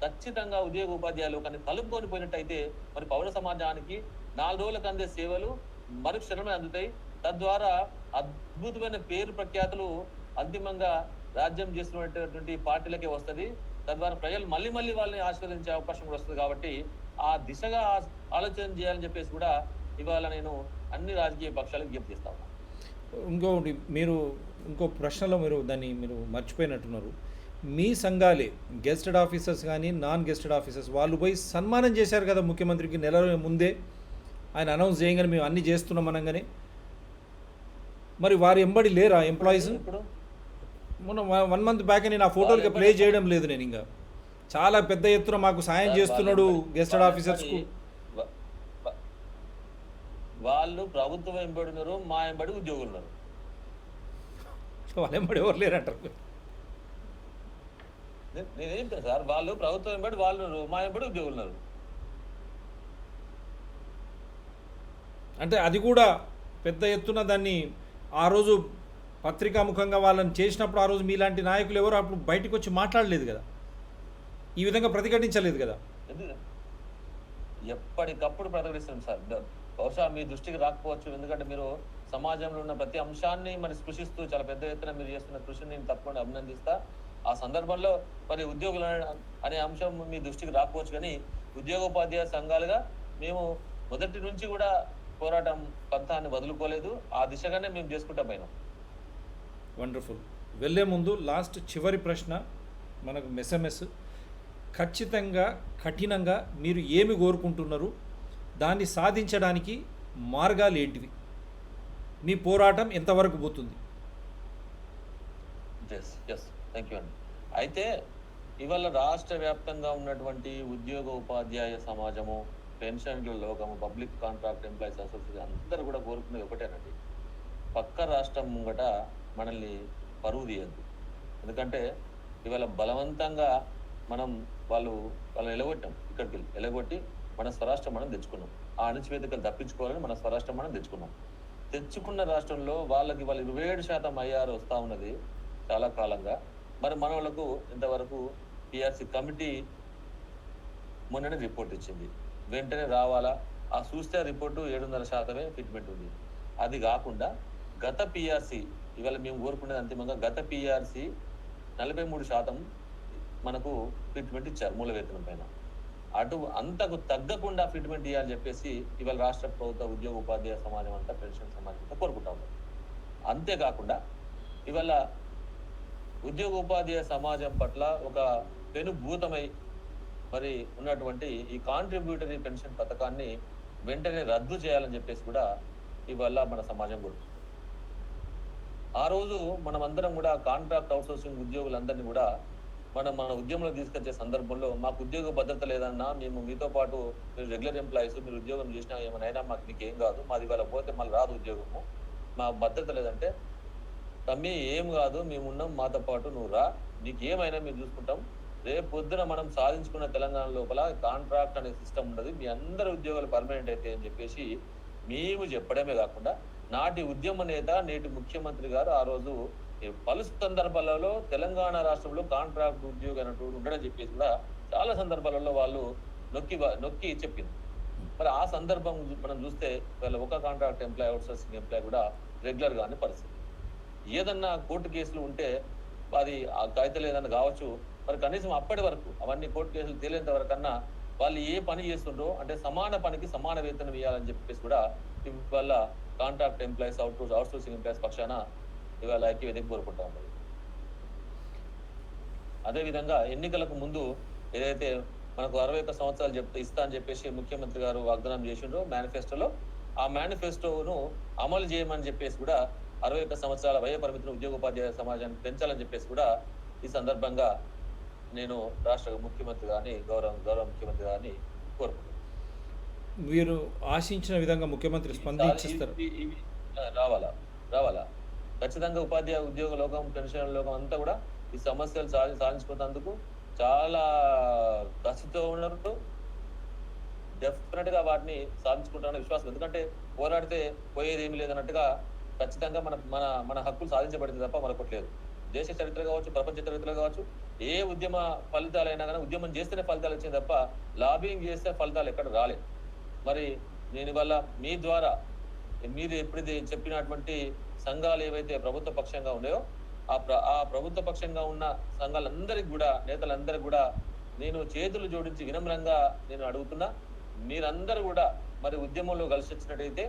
ఖచ్చితంగా ఉద్యోగ ఉపాధ్యాయులు కానీ కలుపుకొని పోయినట్టయితే మరి పౌర సమాజానికి 4 రోజులకు అందే సేవలు మరుక్షణమే అందుతాయి. తద్వారా అద్భుతమైన పేరు ప్రఖ్యాతులు అంతిమంగా రాజ్యం చేస్తున్నటువంటి పార్టీలకే వస్తుంది. తద్వారా ప్రజలు మళ్ళీ వాళ్ళని ఆశీర్వదించే అవకాశం కూడా వస్తుంది. కాబట్టి ఆ దిశగా ఆలోచన చేయాలని చెప్పేసి కూడా ఇవాళ నేను అన్ని రాజకీయ పక్షాలకు విజ్ఞప్తి చేస్తా ఉన్నాను. ఇంకొకటి, ఇంకో ప్రశ్నలో మీరు మర్చిపోయినట్టున్నారు. మీ సంఘాలే గెస్టెడ్ ఆఫీసర్స్ కానీ నాన్ గెస్టెడ్ ఆఫీసర్స్ వాళ్ళు పోయి సన్మానం చేశారు కదా ముఖ్యమంత్రికి నెల ముందే. ఆయన అనౌన్స్ చేయగానే మేము అన్నీ చేస్తున్నాం అనగానే, మరి వారి ఎంబడి లేరా ఎంప్లాయీస్? మొన్న 1 month బ్యాక్ నేను ఆ ఫోటోలకి ప్లే చేయడం లేదు. నేను ఇంకా చాలా పెద్ద ఎత్తున మాకు సాయం చేస్తున్నాడు గెస్టెడ్ ఆఫీసర్స్కు. వాళ్ళు ప్రభుత్వం ఎంబడి ఉన్నారు, మా ఎంబడి ఉద్యోగులు ఉన్నారు. వాళ్ళ ఎంబడి ఎవరు లేరంటారు. నేనేం చెప్తాను సార్, వాళ్ళు ప్రభుత్వం ఎంబడి వాళ్ళు ఉన్నారు, మా ఎంబడి ఉద్యోగులు ఉన్నారు. అంటే అది కూడా పెద్ద ఎత్తున దాన్ని ఆ రోజు పత్రికాముఖంగా వాళ్ళని చేసినప్పుడు ఆ రోజు మీలాంటి నాయకులు ఎవరు అప్పుడు బయటకు వచ్చి మాట్లాడలేదు కదా, ఈ విధంగా ప్రతిఘటించలేదు కదా. ఎందుకు ఎప్పటికప్పుడు ప్రకటిస్తున్నాం సార్. బహుశా మీ దృష్టికి రాకపోవచ్చు, ఎందుకంటే మీరు సమాజంలో ఉన్న ప్రతి అంశాన్ని మరి స్పృశిస్తూ చాలా పెద్ద ఎత్తున మీరు చేస్తున్న కృషిని నేను తప్పకుండా అభినందిస్తా. ఆ సందర్భంలో మరి ఉద్యోగులు అనే అంశం మీ దృష్టికి రాకపోవచ్చు, కానీ ఉద్యోగోపాధ్యాయ సంఘాలుగా మేము మొదటి నుంచి కూడా పోరాటం పంథాన్ని వదులుకోలేదు. ఆ దిశగానే మేము చేసుకుంటా పోయినాం. వండర్ఫుల్. వెళ్ళే ముందు లాస్ట్ చివరి ప్రశ్న మనకు ఎస్ఎంఎస్. ఖచ్చితంగా కఠినంగా మీరు ఏమి కోరుకుంటున్నారు, దాన్ని సాధించడానికి మార్గాలు ఏంటివి, మీ పోరాటం ఎంతవరకు పోతుంది? థ్యాంక్ యూ అండి. అయితే ఇవాళ రాష్ట్ర వ్యాప్తంగా ఉన్నటువంటి ఉద్యోగ ఉపాధ్యాయ సమాజము, పెన్షన్ల లోకము, పబ్లిక్ కాంట్రాక్ట్ ఎంప్లాయీస్ అసోసియేషన్ అందరూ కూడా కోరుకునేది ఒకటేనండి, పక్క రాష్ట్రం ముంగట మనల్ని పరువు తీయద్దు. ఎందుకంటే ఇవాళ బలవంతంగా వాళ్ళని ఎలగొట్టాం, ఇక్కడికి వెళ్ళి ఎలగొట్టి మన స్వరాష్ట్రం మనం తెచ్చుకున్నాం. ఆ అణచివేతలు తప్పించుకోవాలని మన స్వరాష్ట్రం మనం తెచ్చుకున్న రాష్ట్రంలో వాళ్ళు 27% ఐఆర్ వస్తూ ఉన్నది చాలా కాలంగా. మరి మన వాళ్ళకు ఇంతవరకు పిఆర్సి కమిటీ మొన్ననే రిపోర్ట్ ఇచ్చింది, వెంటనే రావాలా. ఆ చూస్తే రిపోర్టు 7.5% ఫిట్మెంట్ ఉంది. అది కాకుండా గత పిఆర్సి, ఇవాళ మేము కోరుకునేది అంతిమంగా గత పిఆర్సి 43% మనకు ఫిట్మెంట్ ఇచ్చారు మూల వేతనం పైన. అంతకు తగ్గకుండా ఫిట్మెంట్ ఇవ్వాలని చెప్పేసి ఇవాళ రాష్ట్ర ప్రభుత్వ ఉద్యోగ ఉపాధ్యాయ సమాజం అంతా, పెన్షన్ సమాజం అంతా కోరుకుంటా ఉన్నారు. అంతేకాకుండా ఇవాళ ఉద్యోగ ఉపాధ్యాయ సమాజం పట్ల ఒక పెనుభూతమై మరి ఉన్నటువంటి ఈ కాంట్రిబ్యూటరీ పెన్షన్ పథకాన్ని వెంటనే రద్దు చేయాలని చెప్పేసి కూడా ఇవాళ మన సమాజం కోరుకుంటుంది. ఆ రోజు మనం అందరం కూడా కాంట్రాక్ట్ అవుట్సోర్సింగ్ ఉద్యోగులందరినీ కూడా మన ఉద్యమంలో తీసుకొచ్చే సందర్భంలో మాకు ఉద్యోగ భద్రత లేదన్నా, మేము మీతో పాటు మీరు రెగ్యులర్ ఎంప్లాయీస్, మీరు ఉద్యోగం చేసినా ఏమైనా మాకు నీకేం కాదు, మాది ఇవాళ పోతే మళ్ళీ రాదు ఉద్యోగము, మా భద్రత లేదంటే, తమ్మి ఏం కాదు, మేము ఉన్నాం, మాతో పాటు నువ్వు రా, నీకు ఏమైనా మేము చూసుకుంటాం. రేపు పొద్దున మనం సాధించుకున్న తెలంగాణ లోపల కాంట్రాక్ట్ అనే సిస్టమ్ ఉండదు, మీ అందరి ఉద్యోగాలు పర్మనెంట్ అయితే అని చెప్పేసి మేము చెప్పడమే కాకుండా నాటి ఉద్యమ నేత నేటి ముఖ్యమంత్రి గారు ఆ రోజు పలు సందర్భాలలో తెలంగాణ రాష్ట్రంలో కాంట్రాక్ట్ ఉద్యోగం అనేటువంటి ఉండడం చెప్పేసి కూడా చాలా సందర్భాలలో వాళ్ళు నొక్కి చెప్పింది. మరి ఆ సందర్భం మనం చూస్తే వాళ్ళ ఒక కాంట్రాక్ట్ ఎంప్లాయ్, అవుట్సోర్సింగ్ ఎంప్లాయ్ కూడా రెగ్యులర్ గానే పరిస్థితి. ఏదన్నా కోర్టు కేసులు ఉంటే అది ఆ కాగితాలు ఏదన్నా కావచ్చు, మరి కనీసం అప్పటి వరకు అవన్నీ కోర్టు కేసులు తేలేంత వరకన్నా వాళ్ళు ఏ పని చేస్తుండ్రో అంటే సమాన పనికి సమాన వేతనం ఇవ్వాలని చెప్పేసి కూడా ఇవాళ కాంట్రాక్ట్ ఎంప్లాయీస్, అవుట్సోర్సింగ్ ఎంప్లాయీస్ పక్షాన ఇవాళ ఐక్యవేదిక కోరుకుంటా ఉన్నది. అదేవిధంగా ఎన్నికలకు ముందు ఏదైతే మనకు 61 సంవత్సరాలు ఇస్తా అని చెప్పేసి ముఖ్యమంత్రి గారు వాగ్దానం చేసిండ్రో మేనిఫెస్టోలో, ఆ మేనిఫెస్టోను అమలు చేయమని చెప్పేసి కూడా 61 సంవత్సరాల వయ పరిమితిని ఉద్యోగోపాధ్యాయ సమాజాన్ని పెంచాలని చెప్పేసి కూడా ఈ సందర్భంగా నేను రాష్ట్ర ముఖ్యమంత్రి గారిని, గౌరవ ముఖ్యమంత్రి గారిని కోరుకుంటున్నాను. మీరు ఆశించిన విధంగా ముఖ్యమంత్రి స్పందించేస్తారు? రావాలా ఖచ్చితంగా. ఉపాధ్యాయ ఉద్యోగ లోకం, పెన్షన్ లోకం అంతా కూడా ఈ సమస్యలు సాధించుకున్నందుకు చాలా కసితో ఉన్నారు. డెఫినెట్ గా వాటిని సాధించుకుంటామని విశ్వాసం. ఎందుకంటే పోరాడితే పోయేది ఏమి లేదన్నట్టుగా ఖచ్చితంగా మన హక్కులు సాధించబడింది తప్ప మరొకటి లేదు. దేశ చరిత్ర కావచ్చు, ప్రపంచ చరిత్ర కావచ్చు, ఏ ఉద్యమ ఫలితాలైనా కానీ ఉద్యమం చేస్తేనే ఫలితాలు వచ్చింది తప్ప లాబింగ్ చేస్తే ఫలితాలు ఎక్కడ రాలేదు. మరి నేను ఇవాళ మీ ద్వారా మీరు ఎప్పుడైతే చెప్పినటువంటి సంఘాలు ఏవైతే ప్రభుత్వ పక్షంగా ఉన్నాయో ఆ ప్రభుత్వ పక్షంగా ఉన్న సంఘాలందరికీ కూడా, నేతలందరికీ కూడా నేను చేతులు జోడించి వినమ్రంగా నేను అడుగుతున్నా, మీరందరూ కూడా మరి ఉద్యమంలో కలిసి వచ్చినట్టయితే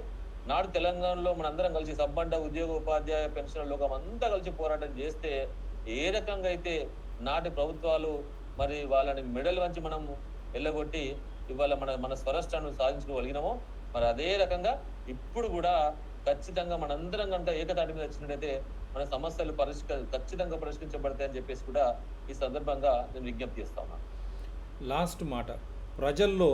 నాడు తెలంగాణలో మనందరం కలిసి సబ్బండ ఉద్యోగ ఉపాధ్యాయ పెన్షన్ లోకం అంతా కలిసి పోరాటం చేస్తే ఏ రకంగా అయితే నాటి ప్రభుత్వాలు మరి వాళ్ళని మెడల్ వంచి మనం వెళ్ళగొట్టి ఇవాళ మన స్వరాష్ట్రాన్ని సాధించుకోగలిగినామో, మరి అదే రకంగా ఇప్పుడు కూడా ఖచ్చితంగా మనందరం కంటే ఏకతాటి మీద వచ్చినట్టయితే మన సమస్యలు ఖచ్చితంగా పరిష్కరించబడతాయని చెప్పేసి కూడా ఈ సందర్భంగా నేను విజ్ఞప్తి చేస్తా ఉన్నాను. లాస్ట్ మాట, ప్రజల్లో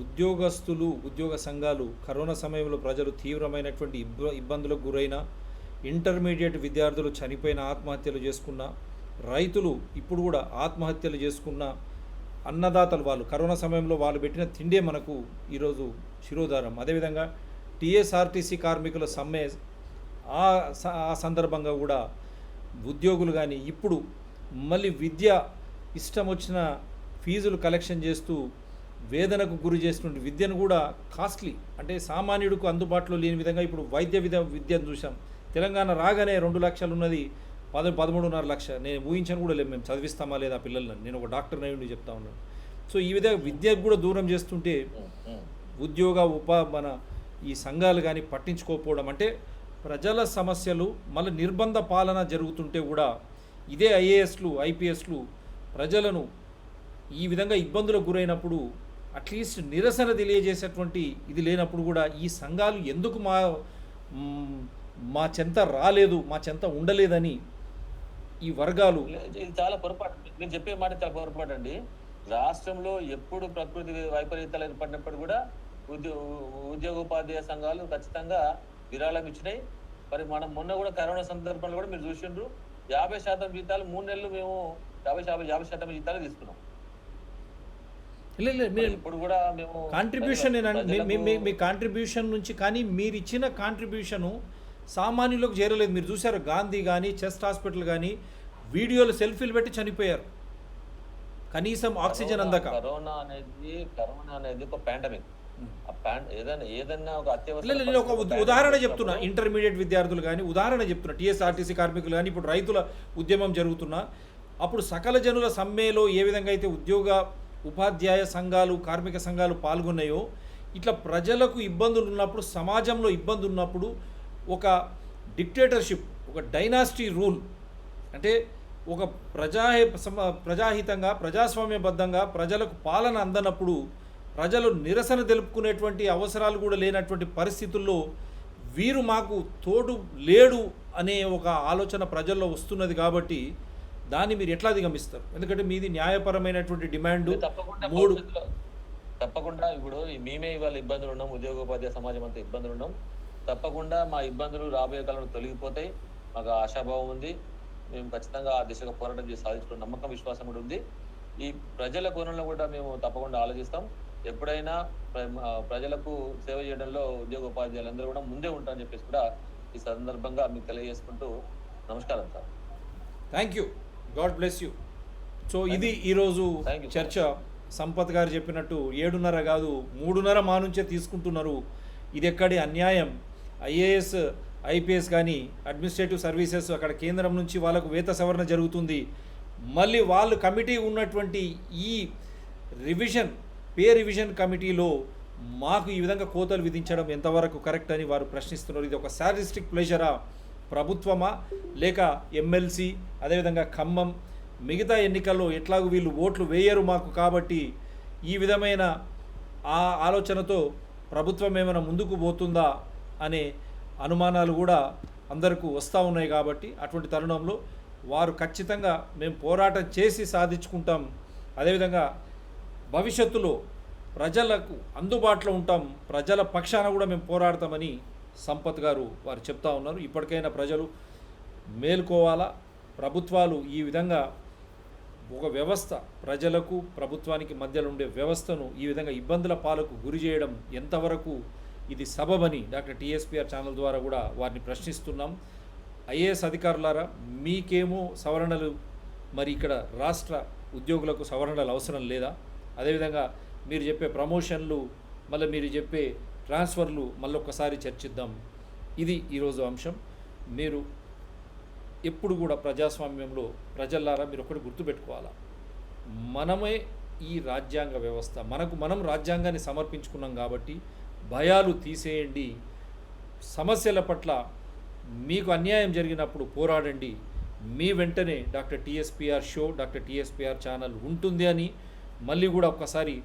ఉద్యోగస్తులు, ఉద్యోగ సంఘాలు కరోనా సమయంలో ప్రజలు తీవ్రమైనటువంటి ఇబ్బందులకు గురైన, ఇంటర్మీడియట్ విద్యార్థులు చనిపోయిన, ఆత్మహత్యలు చేసుకున్న, రైతులు ఇప్పుడు కూడా ఆత్మహత్యలు చేసుకున్న, అన్నదాతలు వాళ్ళు కరోనా సమయంలో వాళ్ళు పెట్టిన తిండే మనకు ఈరోజు శిరోధారం. అదేవిధంగా టీఎస్ఆర్టీసీ కార్మికుల సమ్మె ఆ సందర్భంగా కూడా ఉద్యోగులు కానీ ఇప్పుడు మళ్ళీ విద్య ఇష్టం వచ్చిన ఫీజులు కలెక్షన్ చేస్తూ వేదనకు గురి చేసినటువంటి విద్యను కూడా కాస్ట్లీ, అంటే సామాన్యుడికి అందుబాటులో లేని విధంగా ఇప్పుడు విద్యను చూసాం. తెలంగాణ రాగానే 2 లక్షలు ఉన్నది 13.5 లక్ష. నేను ఊహించను కూడా లేదు మేము చదివిస్తామా లేదా పిల్లల్ని. నేను ఒక డాక్టర్ నయ్యుండి చెప్తా ఉన్నాను. సో ఈ విధంగా విద్యకు కూడా దూరం చేస్తుంటే ఉద్యోగ మన ఈ సంఘాలు కానీ పట్టించుకోకపోవడం, అంటే ప్రజల సమస్యలు మళ్ళీ నిర్బంధ పాలన జరుగుతుంటే కూడా ఇదే ఐఏఎస్లు ఐపీఎస్లు ప్రజలను ఈ విధంగా ఇబ్బందులకు గురైనప్పుడు అట్లీస్ట్ నిరసన తెలియజేసేటువంటి ఇది లేనప్పుడు కూడా ఈ సంఘాలు ఎందుకు మా చెంత రాలేదు, మా చెంత ఉండలేదని ఈ వర్గాలు. ఇది చాలా పొరపాటు. నేను చెప్పే మాట చాలా పొరపాటు అండి. రాష్ట్రంలో ఎప్పుడు ప్రకృతి వైపరీత్యాలు ఏర్పడినప్పుడు కూడా ఉద్యోగోపాధ్యాయ సంఘాలు ఖచ్చితంగా విరాళం ఇచ్చినాయి. మరి మనం మొన్న కూడా కరోనా సందర్భంలో కూడా మీరు చూసిండ్రు 50% జీతాలు 3 నెలలు మేము 50% జీతాలు తీసుకున్నాం. ఇప్పుడు కూడా మేము కాంట్రిబ్యూషన్ మీ కాంట్రిబ్యూషన్ నుంచి, కానీ మీరు ఇచ్చిన కాంట్రిబ్యూషను సామాన్యులకు చేరలేదు. మీరు చూసారు గాంధీ కానీ చెస్ట్ హాస్పిటల్ కానీ వీడియోలు సెల్ఫీలు పెట్టి చనిపోయారు కనీసం ఆక్సిజన్ అందక. కరోనా అనేది ఒక పాండమిక్. ఏదన్నా ఒక నేను ఒక ఉదాహరణ చెప్తున్నా. ఇంటర్మీడియట్ విద్యార్థులు కానీ ఉదాహరణ చెప్తున్నా, టీఎస్ఆర్టీసీ కార్మికులు కానీ ఇప్పుడు రైతుల ఉద్యమం జరుగుతున్నా అప్పుడు సకల జనుల సమ్మెలో ఏ విధంగా అయితే ఉపాధ్యాయ సంఘాలు కార్మిక సంఘాలు పాల్గొన్నాయో, ఇట్లా ప్రజలకు ఇబ్బందులు ఉన్నప్పుడు, సమాజంలో ఇబ్బంది ఉన్నప్పుడు ఒక డిక్టేటర్షిప్, ఒక డైనాసిటీ రూల్, అంటే ఒక ప్రజాహితంగా ప్రజాస్వామ్యబద్ధంగా ప్రజలకు పాలన అందనప్పుడు ప్రజలు నిరసన తెలుపుకునేటువంటి అవసరాలు కూడా లేనటువంటి పరిస్థితుల్లో వీరు మాకు తోడు లేడు అనే ఒక ఆలోచన ప్రజల్లో వస్తున్నది. కాబట్టి దాన్ని మీరు ఎట్లా అధిగమిస్తారు? ఎందుకంటే మీది న్యాయపరమైనటువంటి డిమాండ్. తప్పకుండా ఇప్పుడు మేమే ఇవాళ ఇబ్బందులు ఉన్నాం, ఉద్యోగోపాధ్యాయ సమాజం అంతా ఇబ్బందులు ఉన్నాం. తప్పకుండా మా ఇబ్బందులు రాబోయే కాలంలో తొలగిపోతాయి. మాకు ఆశాభావం ఉంది. మేము ఖచ్చితంగా ఆ దిశగా పోరాటం చేసి సాధించుకున్న నమ్మకం విశ్వాసం కూడా ఉంది. ఈ ప్రజల కోణంలో కూడా మేము తప్పకుండా ఆలోచిస్తాం. ఎప్పుడైనా ప్రజలకు సేవ చేయడంలో ఉద్యోగోపాధ్యాయులందరూ కూడా ముందే ఉంటారని చెప్పేసి కూడా ఈ సందర్భంగా మీకు తెలియజేసుకుంటూ నమస్కారం sir. Thank you, God bless you. So ఇది ఈరోజు చర్చ. సంపత్ గారు చెప్పినట్టు 7.5 కాదు 3.5 మా నుంచే తీసుకుంటున్నారు. ఇది ఎక్కడి అన్యాయం. ఐఏఎస్ ఐపీఎస్ కానీ అడ్మినిస్ట్రేటివ్ సర్వీసెస్ అక్కడ కేంద్రం నుంచి వాళ్ళకు వేత సవరణ జరుగుతుంది. మళ్ళీ వాళ్ళు కమిటీ ఉన్నటువంటి ఈ పే రివిజన్ కమిటీలో మాకు ఈ విధంగా కోతలు విధించడం ఎంతవరకు కరెక్ట్ అని వారు ప్రశ్నిస్తున్నారు. ఇది ఒక శాడిస్టిక్ ప్లెజరా? ప్రభుత్వమా లేక ఎమ్మెల్సీ అదేవిధంగా ఖమ్మం మిగతా ఎన్నికల్లో ఎట్లాగూ వీళ్ళు ఓట్లు వేయరు మాకు, కాబట్టి ఈ విధమైన ఆ ఆలోచనతో ప్రభుత్వం ఏమైనా ముందుకు పోతుందా అనే అనుమానాలు కూడా అందరికీ వస్తూ ఉన్నాయి. కాబట్టి అటువంటి తరుణంలో వారు ఖచ్చితంగా మేము పోరాటం చేసి సాధించుకుంటాం, అదేవిధంగా భవిష్యత్తులో ప్రజలకు అందుబాటులో ఉంటాం, ప్రజల పక్షాన కూడా మేము పోరాడతామని సంపత్ గారు వారు చెప్తా ఉన్నారు. ఇప్పటికైనా ప్రజలు మేల్కోవాలా. ప్రభుత్వాలు ఈ విధంగా ఒక వ్యవస్థ ప్రజలకు ప్రభుత్వానికి మధ్యలో ఉండే వ్యవస్థను ఈ విధంగా ఇబ్బందుల పాలకు గురి చేయడం ఎంతవరకు ఇది సబబని డాక్టర్ టీఎస్పీఆర్ ఛానల్ ద్వారా కూడా వారిని ప్రశ్నిస్తున్నాం. ఐఏఎస్ అధికారులారా, మీకేమో సవరణలు, మరి ఇక్కడ రాష్ట్ర ఉద్యోగులకు సవరణలు అవసరం లేదా? అదేవిధంగా మీరు చెప్పే ప్రమోషన్లు, మళ్ళీ మీరు చెప్పే ట్రాన్స్ఫర్లు మళ్ళొక్కసారి చర్చిద్దాం. ఇది ఈరోజు అంశం. మీరు ఎప్పుడు కూడా ప్రజాస్వామ్యంలో ప్రజలారా మీరు ఒకటి గుర్తుపెట్టుకోవాలా, మనమే ఈ రాజ్యాంగ వ్యవస్థ, మనం రాజ్యాంగాన్ని సమర్పించుకున్నాం కాబట్టి భయాలు తీసేయండి. సమస్యల పట్ల మీకు అన్యాయం జరిగినప్పుడు పోరాడండి. మీ వెంటనే doctor TSPR show, doctor TSPR channel ఉంటుంది అని మళ్ళీ కూడా ఒక్కసారి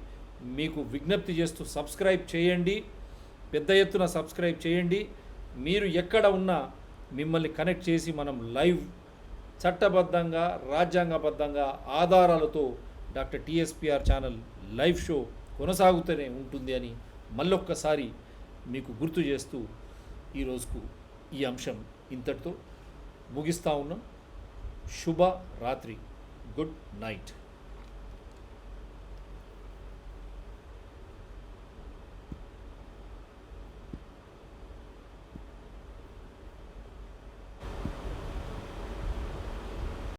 మీకు విజ్ఞప్తి చేస్తూ సబ్స్క్రైబ్ చేయండి, పెద్ద ఎత్తున సబ్స్క్రైబ్ చేయండి. మీరు ఎక్కడ ఉన్నా మిమ్మల్ని కనెక్ట్ చేసి మనం లైవ్ చట్టబద్ధంగా రాజ్యాంగబద్ధంగా ఆధారాలతో doctor TSPR channel live show కొనసాగుతూనే ఉంటుంది అని మళ్ళొక్కసారి మీకు గుర్తు చేస్తూ ఈరోజుకు ఈ అంశం ఇంతటితో ముగిస్తూ ఉన్నాం. శుభ రాత్రి, గుడ్ నైట్.